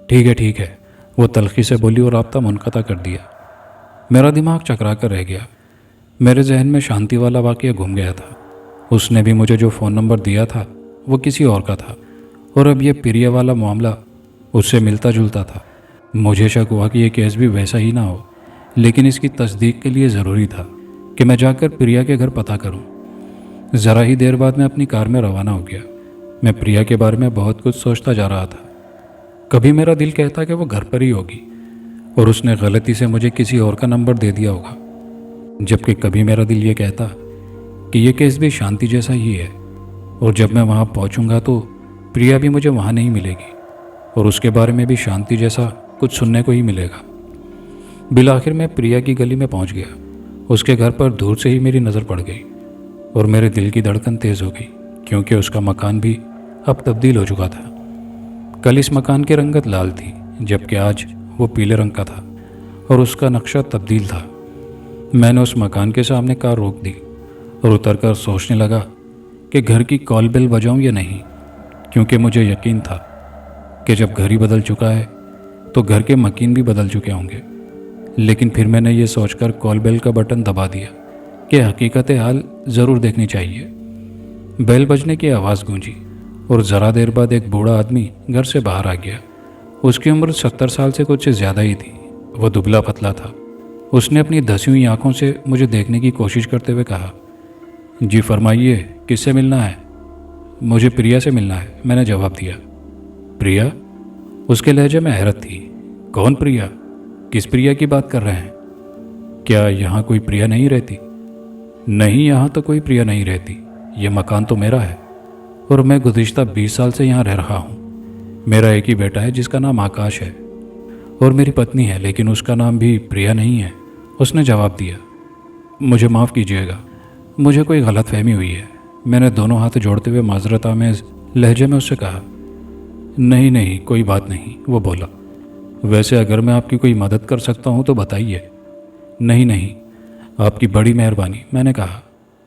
Speaker 1: ठीक है। वो तलखी से बोली और राब्ता मुनक़ता कर दिया। मेरा दिमाग चकरा कर रह गया। मेरे जहन में शांति वाला वाक़या घूम गया था। उसने भी मुझे जो फ़ोन नंबर दिया था वो किसी और का था, और अब ये प्रिया वाला मामला उससे मिलता जुलता था। मुझे शक हुआ कि यह केस भी वैसा ही ना हो, लेकिन इसकी तस्दीक के लिए ज़रूरी था कि मैं जाकर प्रिया के घर पता करूं। ज़रा ही देर बाद मैं अपनी कार में रवाना हो गया। मैं प्रिया के बारे में बहुत कुछ सोचता जा रहा था। कभी मेरा दिल कहता कि वो घर पर ही होगी और उसने गलती से मुझे किसी और का नंबर दे दिया होगा, जबकि कभी मेरा दिल ये कहता कि यह केस भी शांति जैसा ही है, और जब मैं वहाँ पहुँचूँगा तो प्रिया भी मुझे वहाँ नहीं मिलेगी और उसके बारे में भी शांति जैसा कुछ सुनने को ही मिलेगा। बिलाखिर मैं प्रिया की गली में पहुँच गया। उसके घर पर दूर से ही मेरी नज़र पड़ गई और मेरे दिल की धड़कन तेज़ हो गई, क्योंकि उसका मकान भी अब तब्दील हो चुका था। कल इस मकान की रंगत लाल थी, जबकि आज वो पीले रंग का था और उसका नक्शा तब्दील था। मैंने उस मकान के सामने कार रोक दी और उतरकर सोचने लगा कि घर की कॉल बेल बजाऊं या नहीं, क्योंकि मुझे यकीन था कि जब घर ही बदल चुका है तो घर के मकीन भी बदल चुके होंगे। लेकिन फिर मैंने ये सोचकर कॉल बेल का बटन दबा दिया कि हकीकत हाल ज़रूर देखनी चाहिए। बेल बजने की आवाज़ गूंजी और ज़रा देर बाद एक बूढ़ा आदमी घर से बाहर आ गया। उसकी उम्र 70 साल से कुछ ज़्यादा ही थी। वह दुबला पतला था। उसने अपनी धसी हुई आंखों से मुझे देखने की कोशिश करते हुए कहा, जी फरमाइए, किससे मिलना है? मुझे प्रिया से मिलना है, मैंने जवाब दिया। प्रिया? उसके लहजे में हैरत थी। कौन प्रिया? किस प्रिया की बात कर रहे हैं? क्या यहाँ कोई प्रिया नहीं रहती? नहीं, यहाँ तो कोई प्रिया नहीं रहती। यह मकान तो मेरा है और मैं गुज़िश्ता 20 साल से यहाँ रह रहा हूँ। मेरा एक ही बेटा है जिसका नाम आकाश है, और मेरी पत्नी है, लेकिन उसका नाम भी प्रिया नहीं है, उसने जवाब दिया। मुझे माफ़ कीजिएगा, मुझे कोई गलतफहमी हुई है, मैंने दोनों हाथ जोड़ते हुए माजरत आमेज़ लहजे में उससे कहा। नहीं, कोई बात नहीं, वो बोला। वैसे अगर मैं आपकी कोई मदद कर सकता हूँ तो बताइए। नहीं, आपकी बड़ी मेहरबानी, मैंने कहा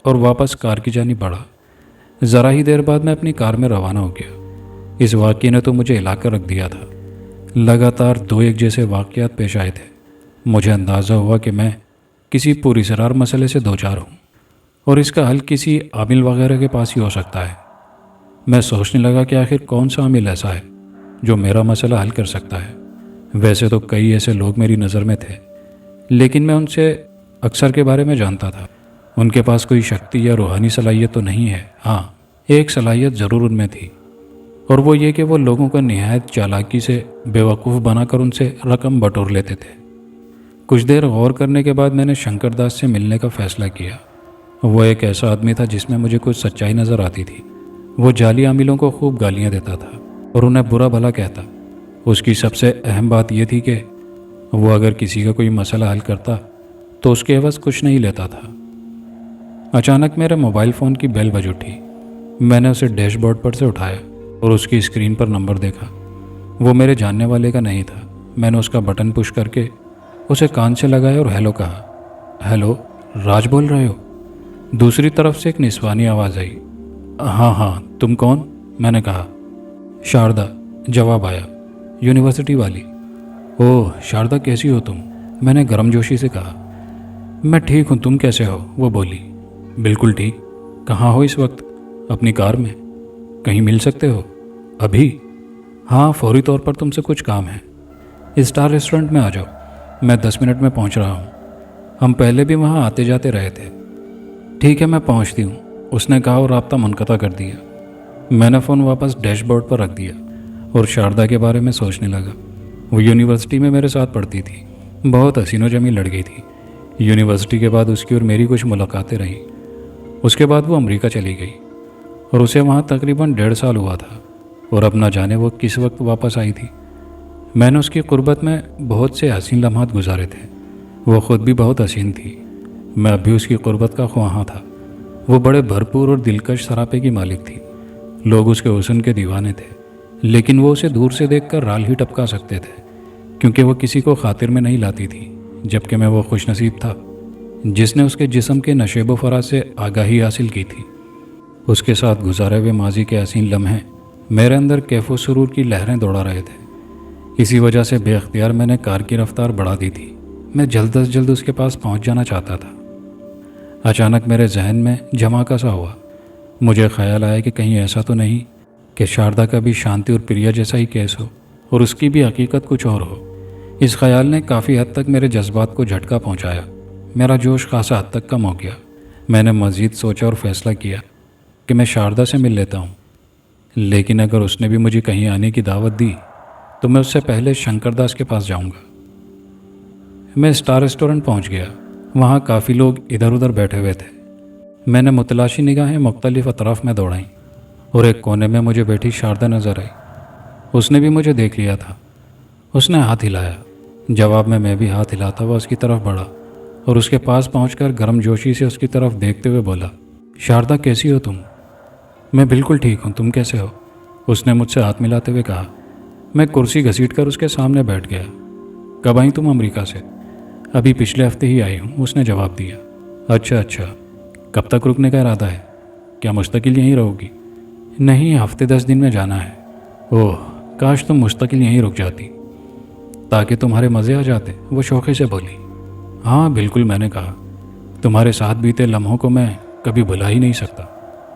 Speaker 1: और वापस कार की जानिब बढ़ा। ज़रा ही देर बाद मैं अपनी कार में रवाना हो गया। इस वाक़ये ने तो मुझे हिला कर रख दिया था। लगातार 2 एक जैसे वाक़यात पेश आए थे। मुझे अंदाज़ा हुआ कि मैं किसी पुरअसरार मसले से दो चार हूँ और इसका हल किसी आमिल वगैरह के पास ही हो सकता है। मैं सोचने लगा कि आखिर कौन सा आमिल ऐसा है जो मेरा मसला हल कर सकता है। वैसे तो कई ऐसे लोग मेरी नज़र में थे, लेकिन मैं उनसे अक्सर के बारे में जानता था। उनके पास कोई शक्ति या रूहानी सलाहियत तो नहीं है। हाँ, एक सलाहियत ज़रूर उनमें थी, और वो ये कि वो लोगों को निहायत चालाकी से बेवकूफ़ बनाकर उनसे रकम बटोर लेते थे। कुछ देर गौर करने के बाद मैंने शंकर दास से मिलने का फ़ैसला किया। वो एक ऐसा आदमी था जिसमें मुझे कुछ सच्चाई नज़र आती थी। वो जाली आमिलों को खूब गालियाँ देता था और उन्हें बुरा भला कहता। उसकी सबसे अहम बात यह थी कि वो अगर किसी का कोई मसला हल करता तो उसके एवज़ कुछ नहीं लेता था। अचानक मेरे मोबाइल फ़ोन की बेल बज उठी। मैंने उसे डैशबोर्ड पर से उठाया और उसकी स्क्रीन पर नंबर देखा। वो मेरे जानने वाले का नहीं था। मैंने उसका बटन पुश करके उसे कान से लगाया और हेलो कहा। हेलो, राज बोल रहे हो? दूसरी तरफ से एक निस्वानी आवाज़ आई। हाँ, तुम कौन? मैंने कहा। शारदा, जवाब आया, यूनिवर्सिटी वाली। ओह शारदा, कैसी हो तुम? मैंने गर्मजोशी से कहा। मैं ठीक हूँ, तुम कैसे हो? वो बोली। बिल्कुल ठीक। कहाँ हो इस वक्त? अपनी कार में। कहीं मिल सकते हो? अभी? हाँ, फौरी तौर पर तुमसे कुछ काम है। स्टार रेस्टोरेंट में आ जाओ, मैं 10 मिनट में पहुँच रहा हूँ। हम पहले भी वहाँ आते जाते रहे थे। ठीक है, मैं पहुँचती हूँ, उसने कहा और राब्ता मुनक़ता कर दिया। मैंने फ़ोन वापस डैशबोर्ड पर रख दिया और शारदा के बारे में सोचने लगा। वो यूनिवर्सिटी में मेरे साथ पढ़ती थी। बहुत हसीनो जमी लड़की थी। यूनिवर्सिटी के बाद उसकी और मेरी कुछ मुलाकातें रहीं। उसके बाद वो अमेरिका चली गई और उसे वहाँ तकरीबन 1.5 साल हुआ था और अब ना जाने वो किस वक्त वापस आई थी। मैंने उसकी कुर्बत में बहुत से हसीन लम्हात गुजारे थे। वो ख़ुद भी बहुत हसीन थी। मैं अब भी उसकी कुर्बत का ख्वाहां था। वो बड़े भरपूर और दिलकश सरापे की मालिक थी। लोग उसके हुस्न के दीवाने थे, लेकिन वो उसे दूर से देखकर राल ही टपका सकते थे, क्योंकि वो किसी को खातिर में नहीं लाती थी। जबकि मैं वो खुशनसीब था जिसने उसके जिस्म के नशेबो फराज से आगाही हासिल की थी। उसके साथ गुजारे हुए माजी के हसीन लम्हे मेरे अंदर कैफो सुरूर की लहरें दौड़ा रहे थे। इसी वजह से बेख्तियार मैंने कार की रफ्तार बढ़ा दी थी। मैं जल्द अज जल्द उसके पास पहुंच जाना चाहता था। अचानक मेरे जहन में झमाका सा हुआ। मुझे ख्याल आया कि कहीं ऐसा तो नहीं कि शारदा का भी शांति और प्रिया जैसा ही केस हो और उसकी भी हकीकत कुछ और हो। इस ख्याल ने काफ़ी हद तक मेरे जज्बात को झटका पहुंचाया। मेरा जोश खासा हद तक कम हो गया। मैंने मज़ीद सोचा और फैसला किया कि मैं शारदा से मिल लेता हूँ, लेकिन अगर उसने भी मुझे कहीं आने की दावत दी तो मैं उससे पहले शंकरदास के पास जाऊँगा। मैं स्टार रेस्टोरेंट पहुँच गया। वहाँ काफ़ी लोग इधर उधर बैठे हुए थे। मैंने मुतलाशी निगाहें मुख्तलिफ अतराफ में दौड़ाईं और एक कोने में मुझे बैठी शारदा नज़र आई। उसने भी मुझे देख लिया था। उसने हाथ हिलाया। जवाब में मैं भी हाथ हिलाता हुआ उसकी तरफ बढ़ा और उसके पास पहुंचकर गर्मजोशी से उसकी तरफ देखते हुए बोला, शारदा कैसी हो तुम? मैं बिल्कुल ठीक हूँ, तुम कैसे हो? उसने मुझसे हाथ मिलाते हुए कहा। मैं कुर्सी घसीटकर उसके सामने बैठ गया। कब आई तुम अमेरिका से? अभी पिछले हफ्ते ही आई हूँ, उसने जवाब दिया। अच्छा, कब तक रुकने का इरादा है? क्या मुस्तकिल यहीं रहोगी? नहीं, हफ्ते 10 दिन में जाना है। ओह, काश तुम मुस्तकिल यहीं रुक जाती ताकि तुम्हारे मज़े आ जाते, वो शौक़े से बोली। हाँ बिल्कुल, मैंने कहा। तुम्हारे साथ बीते लम्हों को मैं कभी भुला ही नहीं सकता।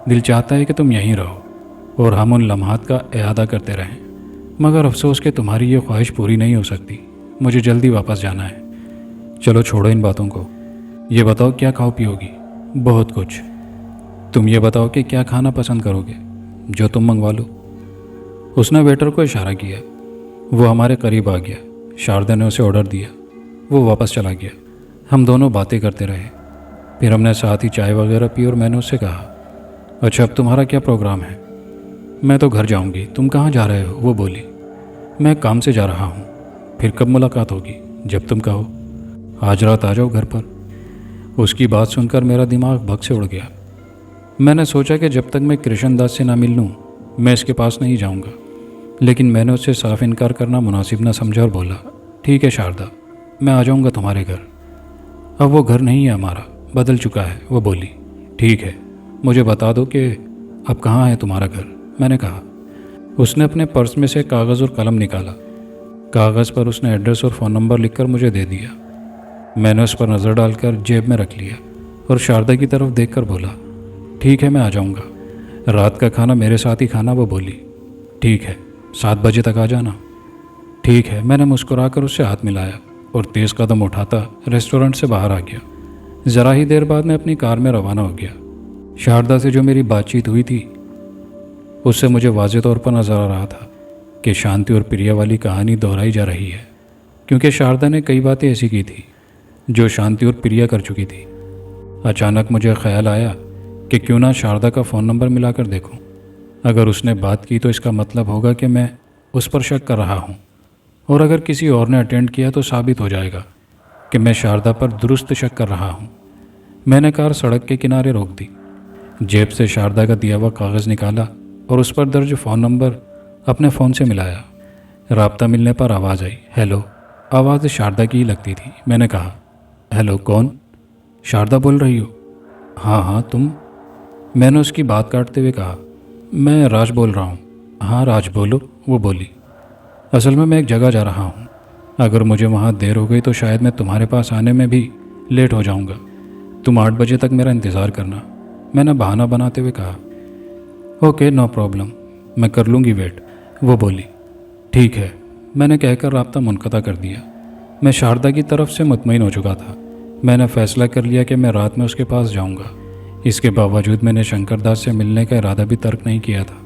Speaker 1: दिल चाहता है कि तुम यहीं रहो और हम उन लम्हात का इयादा करते रहें, मगर अफसोस कि तुम्हारी ये ख्वाहिश पूरी नहीं हो सकती। मुझे जल्दी वापस जाना है। चलो छोड़ो इन बातों को। ये बताओ क्या खाओ पियोगी? बहुत कुछ। तुम ये बताओ कि क्या खाना पसंद करोगे, जो तुम मंगवा लो। उसने वेटर को इशारा किया। वो हमारे करीब आ गया। शारदा ने उसे ऑर्डर दिया। वो वापस चला गया। हम दोनों बातें करते रहे। फिर हमने साथ ही चाय वगैरह पी और मैंने उससे कहा, अच्छा अब तुम्हारा क्या प्रोग्राम है? मैं तो घर जाऊंगी, तुम कहाँ जा रहे हो? वो बोली, मैं काम से जा रहा हूँ। फिर कब मुलाकात होगी? जब तुम कहो। आज रात आ जाओ घर पर। उसकी बात सुनकर मेरा दिमाग भग से उड़ गया। मैंने सोचा कि जब तक मैं कृष्ण दास से ना मिल लूँ मैं इसके पास नहीं जाऊँगा, लेकिन मैंने उससे साफ इनकार करना मुनासिब ना समझा और बोला, ठीक है शारदा, मैं आ जाऊँगा तुम्हारे घर। अब वो घर नहीं है हमारा, बदल चुका है। वो बोली, ठीक है, मुझे बता दो कि अब कहाँ है तुम्हारा घर? मैंने कहा। उसने अपने पर्स में से कागज़ और कलम निकाला। कागज़ पर उसने एड्रेस और फ़ोन नंबर लिखकर मुझे दे दिया। मैंने उस पर नज़र डालकर जेब में रख लिया और शारदा की तरफ देखकर बोला, ठीक है मैं आ जाऊँगा। रात का खाना मेरे साथ ही खाना। वो बोली, ठीक है, 7 बजे तक आ जाना। ठीक है, मैंने मुस्कुराकर उससे हाथ मिलाया और तेज़ कदम उठाता रेस्टोरेंट से बाहर आ गया। ज़रा ही देर बाद मैं अपनी कार में रवाना हो गया। शारदा से जो मेरी बातचीत हुई थी उससे मुझे वाज़ेह तौर पर नज़र आ रहा था कि शांति और प्रिया वाली कहानी दोहराई जा रही है, क्योंकि शारदा ने कई बातें ऐसी की थी जो शांति और प्रिया कर चुकी थी। अचानक मुझे ख्याल आया कि क्यों ना शारदा का फ़ोन नंबर मिलाकर देखूं। अगर उसने बात की तो इसका मतलब होगा कि मैं उस पर शक कर रहा हूं, और अगर किसी और ने अटेंड किया तो साबित हो जाएगा कि मैं शारदा पर दुरुस्त शक कर रहा हूं। मैंने कार सड़क के किनारे रोक दी, जेब से शारदा का दिया हुआ कागज़ निकाला और उस पर दर्ज फ़ोन नंबर अपने फ़ोन से मिलाया। राब्ता मिलने पर आवाज़ आई, हेलो। आवाज़ शारदा की ही लगती थी। मैंने कहा, हेलो कौन? शारदा बोल रही हो? हाँ तुम। मैंने उसकी बात काटते हुए कहा, मैं राज बोल रहा हूँ। हाँ राज बोलो। वो बोली, असल में मैं एक जगह जा रहा हूँ, अगर मुझे वहाँ देर हो गई तो शायद मैं तुम्हारे पास आने में भी लेट हो जाऊँगा। तुम 8 बजे तक मेरा इंतज़ार करना। मैंने बहाना बनाते हुए कहा, ओके नो प्रॉब्लम, मैं कर लूँगी वेट। वो बोली, ठीक है। मैंने कहकर राब्ता मुनक़ता कर दिया। मैं शारदा की तरफ से मुतमईन हो चुका था। मैंने फ़ैसला कर लिया कि मैं रात में उसके पास जाऊँगा। इसके बावजूद मैंने शंकरदास से मिलने का इरादा भी तर्क नहीं किया था,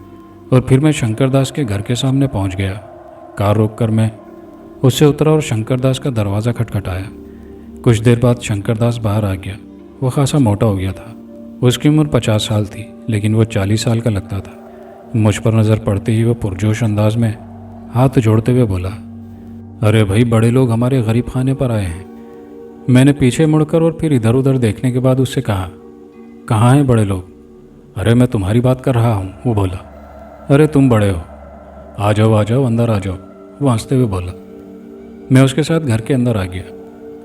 Speaker 1: और फिर मैं शंकरदास के घर के सामने पहुँच गया। कार रोककर मैं उससे उतरा और शंकरदास का दरवाज़ा खटखटाया। कुछ देर बाद शंकरदास बाहर आ गया। वो खासा मोटा हो गया था। उसकी उम्र 50 साल थी, लेकिन वो 40 साल का लगता था। मुझ पर नज़र पड़ते ही वो पुरजोश अंदाज में हाथ जोड़ते हुए बोला, अरे भाई, बड़े लोग हमारे गरीब खाने पर आए हैं। मैंने पीछे मुड़कर और फिर इधर उधर देखने के बाद उससे कहा, कहाँ हैं बड़े लोग? अरे मैं तुम्हारी बात कर रहा हूँ, वो बोला। अरे तुम बड़े हो, आ जाओ अंदर आ जाओ, वो हंसते हुए बोला। मैं उसके साथ घर के अंदर आ गया।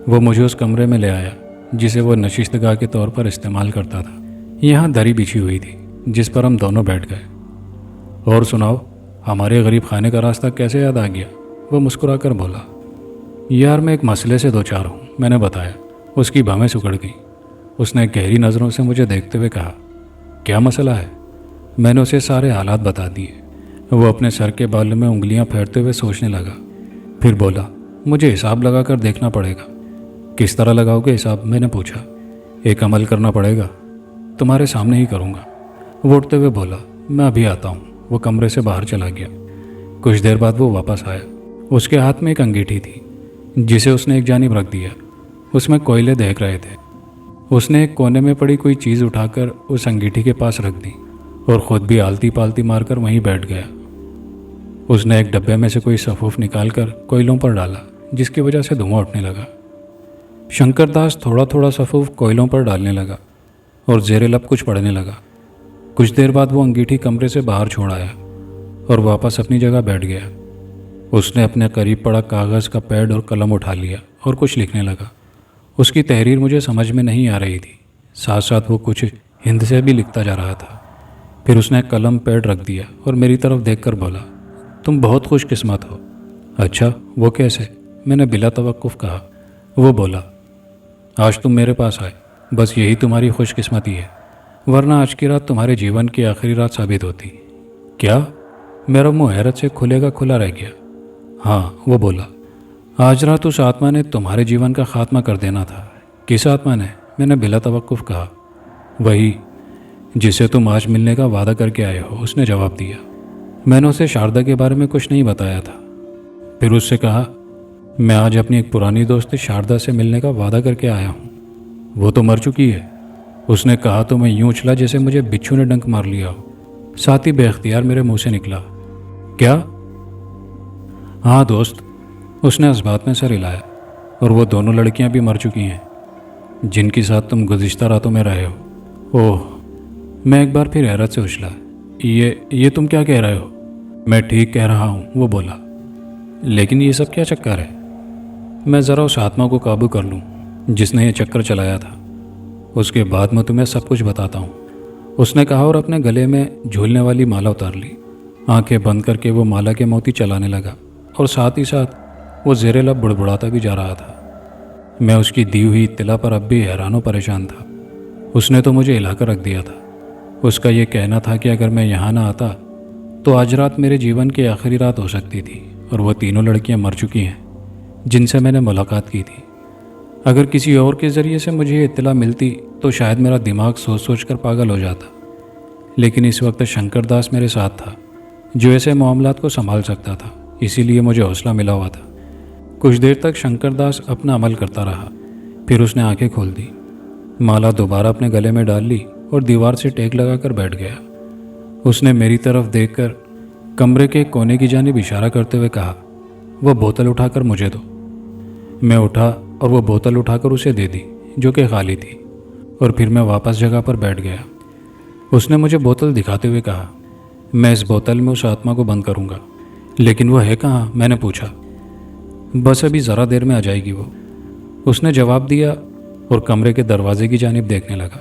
Speaker 1: वो मुझे उस कमरे में ले आया जिसे वो नशिस्तगाह के तौर पर इस्तेमाल करता था। यहाँ दरी बिछी हुई थी जिस पर हम दोनों बैठ गए। और सुनाओ, हमारे गरीब खाने का रास्ता कैसे याद आ गया? वो मुस्कुरा कर बोला। यार, मैं एक मसले से दो चार हूँ, मैंने बताया। उसकी भवें सुकड़ गई। उसने गहरी नज़रों से मुझे देखते हुए कहा, क्या मसला है? मैंने उसे सारे हालात बता दिए। वो अपने सर के बालों में उंगलियां फेरते हुए सोचने लगा। फिर बोला, मुझे हिसाब लगा कर देखना पड़ेगा। किस तरह लगाओगे हिसाब? मैंने पूछा। एक अमल करना पड़ेगा, तुम्हारे सामने ही करूँगा। वो उठते हुए बोला, मैं अभी आता हूँ। वो कमरे से बाहर चला गया। कुछ देर बाद वो वापस आया। उसके हाथ में एक अंगीठी थी जिसे उसने एक जानिब रख दिया। उसमें कोयले दहक रहे थे। उसने एक कोने में पड़ी कोई चीज़ उठाकर उस अंगीठी के पास रख दी और ख़ुद भी आलती पालती मारकर वहीं बैठ गया। उसने एक डब्बे में से कोई सफूफ निकालकर कोयलों पर डाला, जिसकी वजह से धुआं उठने लगा। शंकरदास थोड़ा थोड़ा सफूफ कोयलों पर डालने लगा और ज़ेरे लब कुछ पढ़ने लगा। कुछ देर बाद वो अंगीठी कमरे से बाहर छोड़ आया और वापस अपनी जगह बैठ गया। उसने अपने करीब पड़ा कागज़ का पैड और कलम उठा लिया और कुछ लिखने लगा। उसकी तहरीर मुझे समझ में नहीं आ रही थी, साथ साथ वो कुछ हिंद से भी लिखता जा रहा था। फिर उसने कलम पैड रख दिया और मेरी तरफ देखकर बोला, तुम बहुत खुशकिस्मत हो। अच्छा, वो कैसे? मैंने बिला तवक्कुफ़ कहा। वो बोला, आज तुम मेरे पास आए, बस यही तुम्हारी खुशकिस्मती है, वरना आज की रात तुम्हारे जीवन की आखिरी रात साबित होती। क्या? मेरा मुंह हैरत से खुलेगा खुला रह गया। हाँ, वो बोला, आज रात उस आत्मा ने तुम्हारे जीवन का खात्मा कर देना था। किस आत्मा ने? मैंने बिला तवक्कुफ़ कहा। वही जिसे तुम आज मिलने का वादा करके आए हो, उसने जवाब दिया। मैंने उसे शारदा के बारे में कुछ नहीं बताया था। फिर उससे कहा, मैं आज अपनी एक पुरानी दोस्त शारदा से मिलने का वादा करके आया हूँ। वो तो मर चुकी है। उसने कहा तो मैं यूं उछला जैसे मुझे बिच्छू ने डंक मार लिया हो। साथ ही बेख्तियार मेरे मुंह से निकला, क्या? हाँ दोस्त, उसने इस बात में सर हिलाया। और वो दोनों लड़कियां भी मर चुकी हैं जिनके साथ तुम गुज़िश्ता रातों में रहे हो। ओह, मैं एक बार फिर हैरत से उछला। ये तुम क्या कह रहे हो? मैं ठीक कह रहा हूँ, वो बोला। लेकिन ये सब क्या चक्कर है? मैं ज़रा उस आत्मा को काबू कर लूँ जिसने ये चक्कर चलाया था, उसके बाद मैं तुम्हें सब कुछ बताता हूँ, उसने कहा और अपने गले में झूलने वाली माला उतार ली। आंखें बंद करके वो माला के मोती चलाने लगा और साथ ही साथ वो ज़ेरे लब बुड़बुड़ाता भी जा रहा था। मैं उसकी दी हुई इत्तला पर अब भी हैरान परेशान था। उसने तो मुझे हिलाकर रख दिया था। उसका ये कहना था कि अगर मैं यहाँ ना आता तो आज रात मेरे जीवन की आखिरी रात हो सकती थी और वह तीनों लड़कियाँ मर चुकी हैं जिनसे मैंने मुलाकात की थी। अगर किसी और के ज़रिए से मुझे ये इत्तला मिलती तो शायद मेरा दिमाग सोच सोच कर पागल हो जाता, लेकिन इस वक्त शंकरदास मेरे साथ था जो ऐसे मामलात को संभाल सकता था, इसीलिए मुझे हौसला मिला हुआ था। कुछ देर तक शंकरदास अपना अमल करता रहा, फिर उसने आंखें खोल दी, माला दोबारा अपने गले में डाल ली और दीवार से टेक लगाकर बैठ गया। उसने मेरी तरफ देखकर कमरे के कोने की जानिब इशारा करते हुए कहा, वह बोतल उठाकर मुझे दो। मैं उठा और वह बोतल उठाकर उसे दे दी जो कि खाली थी, और फिर मैं वापस जगह पर बैठ गया। उसने मुझे बोतल दिखाते हुए कहा, मैं इस बोतल में उस आत्मा को बंद करूँगा। लेकिन वह है कहाँ? मैंने पूछा। बस अभी ज़रा देर में आ जाएगी वो, उसने जवाब दिया और कमरे के दरवाजे की जानिब देखने लगा।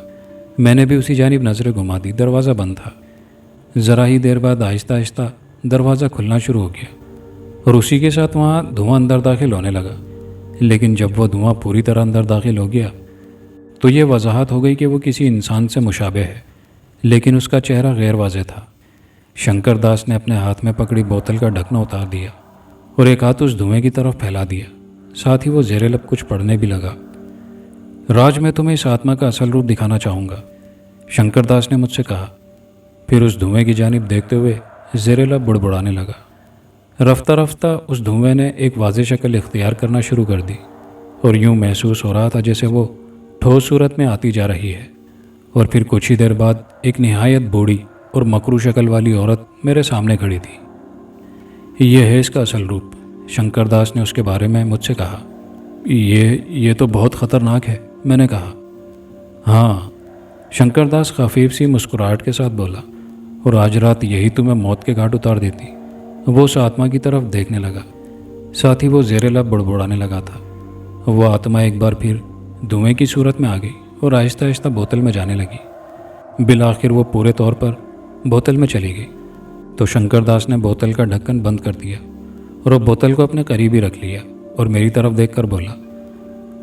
Speaker 1: मैंने भी उसी जानिब नज़रें घुमा दी। दरवाज़ा बंद था। ज़रा ही देर बाद आहिस्ता आहिस्ता दरवाज़ा खुलना शुरू हो गया और उसी के साथ वहाँ धुआं अंदर दाखिल होने लगा। लेकिन जब वह धुआं पूरी तरह अंदर दाखिल हो गया तो ये वजाहत हो गई कि वो किसी इंसान से मुशाबे है, लेकिन उसका चेहरा गैर वाज़ेह था। शंकरदास ने अपने हाथ में पकड़ी बोतल का ढक्कन उतार दिया और एक हाथ उस धुएं की तरफ फैला दिया। साथ ही वो ज़ेरे लब कुछ पढ़ने भी लगा। राज, मैं तुम्हें इस आत्मा का असल रूप दिखाना चाहूँगा, शंकरदास ने मुझसे कहा। फिर उस धुएं की जानिब देखते हुए ज़ेरे लब बुड़बुड़ाने लगा। रफ्ता रफ्ता उस धुएं ने एक वाज़ेह शक्ल इख्तियार करना शुरू कर दी और यूं महसूस हो रहा था जैसे वो ठोस सूरत में आती जा रही है। और फिर कुछ ही देर बाद एक निहायत बूढ़ी और मकरू शक्ल वाली औरत मेरे सामने खड़ी थी। ये है इसका असल रूप, शंकर दास ने उसके बारे में मुझसे कहा। ये तो बहुत ख़तरनाक है, मैंने कहा। हाँ, शंकर दास खफीफ सी मुस्कुराहट के साथ बोला, और आज रात यही तुम्हें मौत के घाट उतार देती। वो उस आत्मा की तरफ देखने लगा, साथ ही वो ज़ेरे लब बुड़बुड़ाने लगा था। वो आत्मा एक बार फिर धुएं की सूरत में आ गई और आहिस्ता आहिस्ता बोतल में जाने लगी। बिल आखिर वो पूरे तौर पर बोतल में चली गई तो शंकर दास ने बोतल का ढक्कन बंद कर दिया और वो बोतल को अपने करीब ही रख लिया और मेरी तरफ देखकर बोला,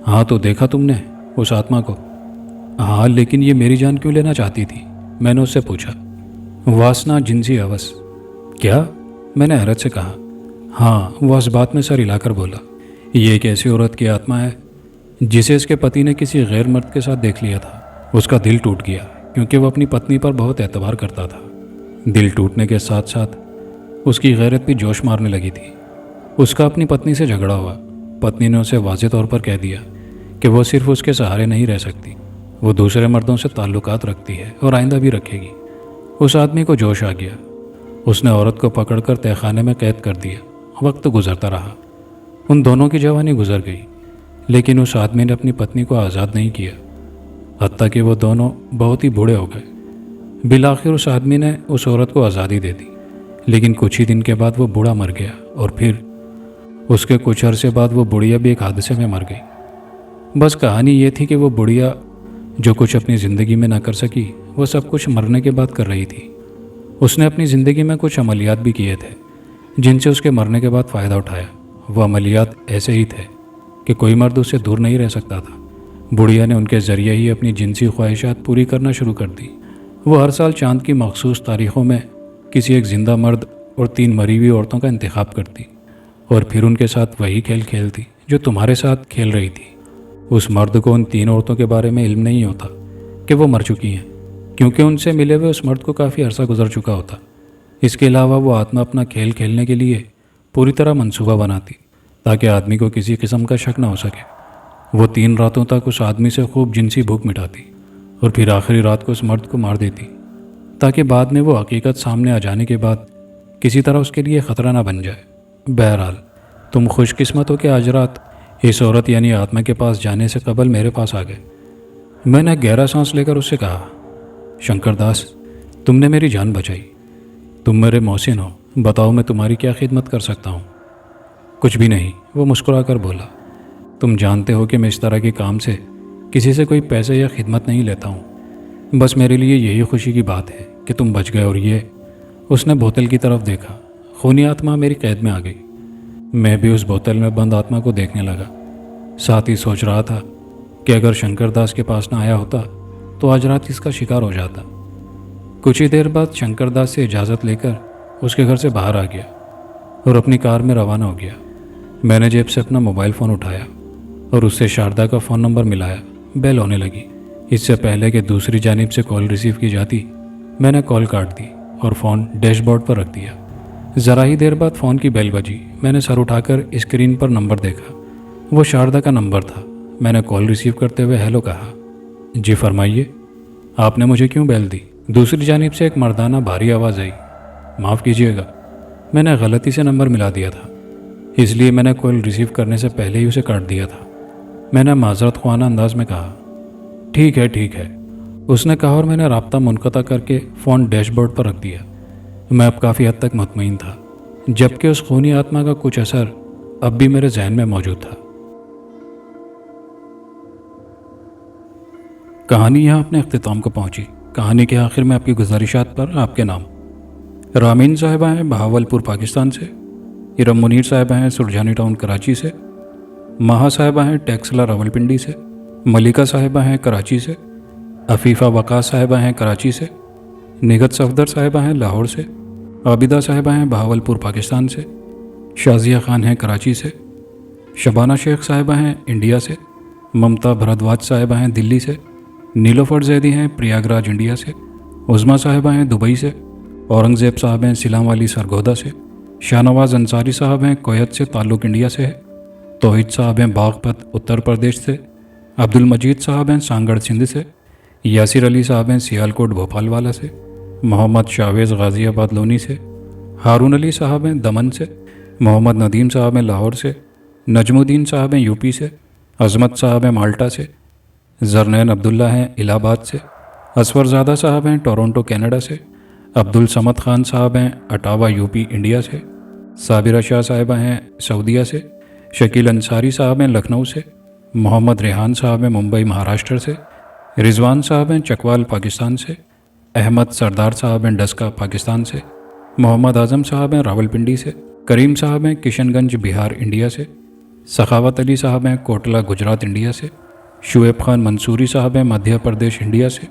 Speaker 1: हाँ तो देखा तुमने उस आत्मा को? हाँ, लेकिन ये मेरी जान क्यों लेना चाहती थी? मैंने उससे पूछा। वासना, जिनसी हवस। क्या? मैंने हैरत से कहा। हाँ, वो इस बात में सर हिलाकर बोला, ये एक ऐसी औरत की आत्मा है जिसे इसके पति ने किसी गैर मर्द के साथ देख लिया था। उसका दिल टूट गया क्योंकि वो अपनी पत्नी पर बहुत एतबार करता था। दिल टूटने के साथ साथ उसकी गैरत भी जोश मारने लगी थी। उसका अपनी पत्नी से झगड़ा हुआ। पत्नी ने उसे वाज़े तौर पर कह दिया कि वो सिर्फ उसके सहारे नहीं रह सकती, वो दूसरे मर्दों से ताल्लुकात रखती है और आइंदा भी रखेगी। उस आदमी को जोश आ गया। उसने औरत को पकड़कर तहखाने में कैद कर दिया। वक्त गुजरता रहा, उन दोनों की जवानी गुजर गई, लेकिन उस आदमी ने अपनी पत्नी को आज़ाद नहीं किया, हत्ता कि वो दोनों बहुत ही बूढ़े हो गए। बिल आखिर उस आदमी ने उस औरत को आज़ादी दे दी, लेकिन कुछ ही दिन के बाद वो बूढ़ा मर गया और फिर उसके कुछ अरसे बाद वो बुढ़िया भी एक हादसे में मर गई। बस कहानी ये थी कि वो बुढ़िया जो कुछ अपनी ज़िंदगी में ना कर सकी, वो सब कुछ मरने के बाद कर रही थी। उसने अपनी ज़िंदगी में कुछ अमलियात भी किए थे जिनसे उसके मरने के बाद फ़ायदा उठाया। वो अमलियात ऐसे ही थे कि कोई मर्द उससे दूर नहीं रह सकता था। बुढ़िया ने उनके ज़रिए ही अपनी जिनसी ख्वाहिशात पूरी करना शुरू कर दी। वो हर साल चांद की मखसूस तारीख़ों में किसी एक ज़िंदा मर्द और 3 मरी हुई औरतों का इंतखाब करती और फिर उनके साथ वही खेल खेलती जो तुम्हारे साथ खेल रही थी। उस मर्द को उन 3 औरतों के बारे में इल्म नहीं होता कि वो मर चुकी हैं, क्योंकि उनसे मिले हुए उस मर्द को काफ़ी अरसा गुजर चुका होता। इसके अलावा वो आत्मा अपना खेल खेलने के लिए पूरी तरह मंसूबा बनाती ताकि आदमी को किसी किस्म का शक ना हो सके। वो 3 रातों तक उस आदमी से खूब जिनसी भूख मिटाती और फिर आखिरी रात को उस मर्द को मार देती ताकि बाद में वो हकीकत सामने आ जाने के बाद किसी तरह उसके लिए ख़तरा ना बन जाए। बहरहाल, तुम खुशकिस्मत हो कि आज रात इस औरत यानी आत्मा के पास जाने से कबल मेरे पास आ गए। मैंने गहरा सांस लेकर उससे कहा, शंकर दास, तुमने मेरी जान बचाई। तुम मेरे मोहसिन हो, बताओ मैं तुम्हारी क्या खिदमत कर सकता हूँ? कुछ भी नहीं, वो मुस्कुरा कर बोला। तुम जानते हो कि मैं इस तरह के काम से किसी से कोई पैसे या खिदमत नहीं लेता हूँ। बस मेरे लिए यही खुशी की बात है कि तुम बच गए। और ये, उसने बोतल की तरफ देखा। खूनी आत्मा मेरी कैद में आ गई। मैं भी उस बोतल में बंद आत्मा को देखने लगा। साथ ही सोच रहा था कि अगर शंकर दास के पास ना आया होता तो आज रात इसका शिकार हो जाता। कुछ ही देर बाद शंकर दास से इजाज़त लेकर उसके घर से बाहर आ गया और अपनी कार में रवाना हो गया। मैंने जेब से अपना मोबाइल फ़ोन उठाया और उससे शारदा का फ़ोन नंबर मिलाया। बेल होने लगी। इससे पहले कि दूसरी जानिब से कॉल रिसीव की जाती, मैंने कॉल काट दी और फ़ोन डैशबोर्ड पर रख दिया। ज़रा ही देर बाद फ़ोन की बेल बजी। मैंने सर उठाकर स्क्रीन पर नंबर देखा। वो शारदा का नंबर था। मैंने कॉल रिसीव करते हुए हेलो कहा। जी फरमाइए, आपने मुझे क्यों बेल दी? दूसरी जानिब से एक मर्दाना भारी आवाज़ आई। माफ़ कीजिएगा, मैंने गलती से नंबर मिला दिया था, इसलिए मैंने कॉल रिसीव करने से पहले ही उसे काट दिया था। मैंने माजरत ख्वाना अंदाज में कहा। ठीक है, उसने कहा और मैंने राब्ता मुनक़ता करके फ़ोन डैशबोर्ड पर रख दिया। मैं अब काफ़ी हद तक मुतमईन था, जबकि उस खूनी आत्मा का कुछ असर अब भी मेरे जहन में मौजूद था। कहानी यहाँ अपने अख्तिताम को पहुँची। कहानी के आखिर में आपकी गुजारिशात पर आपके नाम। रामीन साहिबा हैं बहावलपुर पाकिस्तान से, इरम मुनीर साहिबा हैं सुरजानी टाउन कराची से, महा साहिबा हैं टैक्सला रावलपिंडी से, मलिका साहिबा हैं कराची से, अफीफ़ा वकास साहिबा हैं कराची से, निगत सफदर साहिबा हैं लाहौर से, आबिदा साहिबा हैं बहावलपुर पाकिस्तान से, शाजिया खान हैं कराची से, शबाना शेख साहिबा हैं इंडिया से, ममता भरद्वाज साहिबा हैं दिल्ली से, नीलोफर जैदी हैं प्रयागराज इंडिया से, उज़मा साहिबा हैं दुबई से, औरंगज़ेब साहब हैं सिलाम वाली सरगोदा से, शाहनवाज अंसारी साहब हैं कोयत से, ताल्लुक़ इंडिया से है। तौहीद साहब हैं बागपत उत्तर प्रदेश से। अब्दुल मजीद साहब हैं सांगड़ सिंध से। यासिर अली साहब हैं सियालकोट भोपालवाला से। मोहम्मद शावेज़ गाज़ियाबाद लोनी से। हारून अली साहब हैं दमन से। मोहम्मद नदीम साहब हैं लाहौर से। नजमुद्दीन साहब हैं यूपी से। अज़मत साहब हैं माल्टा से। जरनैन अब्दुल्ला हैं इलाहाबाद से। असफरज़ादा साहब हैं टोरंटो कनाडा से। अब्दुल समद खान साहब हैं अटावा यूपी इंडिया से। साबिरा शाह साहिबा हैं सऊदीया से। शकील अंसारी साहब हैं लखनऊ से। मोहम्मद रेहान साहब हैं मुंबई महाराष्ट्र से। रिजवान साहब हैं चकवाल पाकिस्तान से। अहमद सरदार साहब हैं डस्का पाकिस्तान से। मोहम्मद आज़म साहब हैं रावलपिंडी से। करीम साहब हैं किशनगंज बिहार इंडिया से। सखावत अली साहब हैं कोटला गुजरात इंडिया से। शुएब खान मंसूरी साहब हैं मध्य प्रदेश इंडिया से।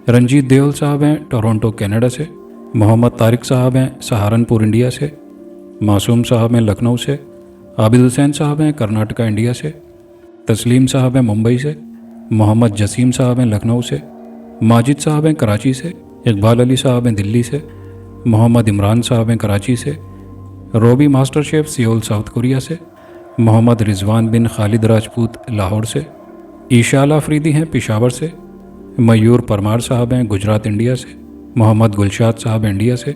Speaker 1: रंजीत देओल साहब हैं टोरंटो कनाडा से। मोहम्मद तारिक साहब हैं सहारनपुर इंडिया से। मासूम साहब हैं लखनऊ से। आबिद हुसैन साहब हैं कर्नाटका इंडिया से। तस्लीम साहब हैं मुंबई से। मोहम्मद जसीम साहब हैं लखनऊ से। माजिद साहब हैं कराची से। इकबाल अली साहब हैं दिल्ली से। मोहम्मद इमरान साहब हैं कराची से। Robi master chef Seoul South Korea से। मोहम्मद रिजवान बिन खालिद राजपूत लाहौर से। ईशाल अफरीदी हैं पेशावर से। मयूर परमार साहब हैं गुजरात इंडिया से। मोहम्मद गुलशाद साहब इंडिया से।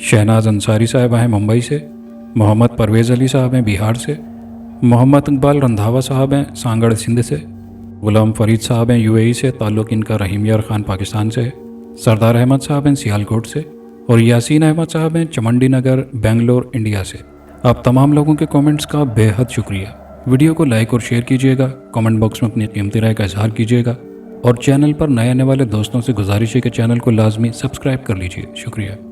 Speaker 1: शहनाज अंसारी साहिबा हैं मुंबई से। मोहम्मद परवेज़ अली साहब हैं बिहार से। मोहम्मद इकबाल रंधावा साहब हैं सांगड़ सिंध से। गुलाम फरीद साहब हैं यूएई से, ताल्लुक़ इनका रहीम यार खान पाकिस्तान से है। सरदार अहमद साहब हैं सियालकोट से। और यासीन अहमद साहब हैं चमंडी नगर बेंगलोर इंडिया से। आप तमाम लोगों के कमेंट्स का बेहद शुक्रिया। वीडियो को लाइक और शेयर कीजिएगा, कमेंट बॉक्स में अपनी कीमती राय का इजहार कीजिएगा और चैनल पर नए आने वाले दोस्तों से गुजारिश है कि चैनल को लाजमी सब्सक्राइब कर लीजिए। शुक्रिया।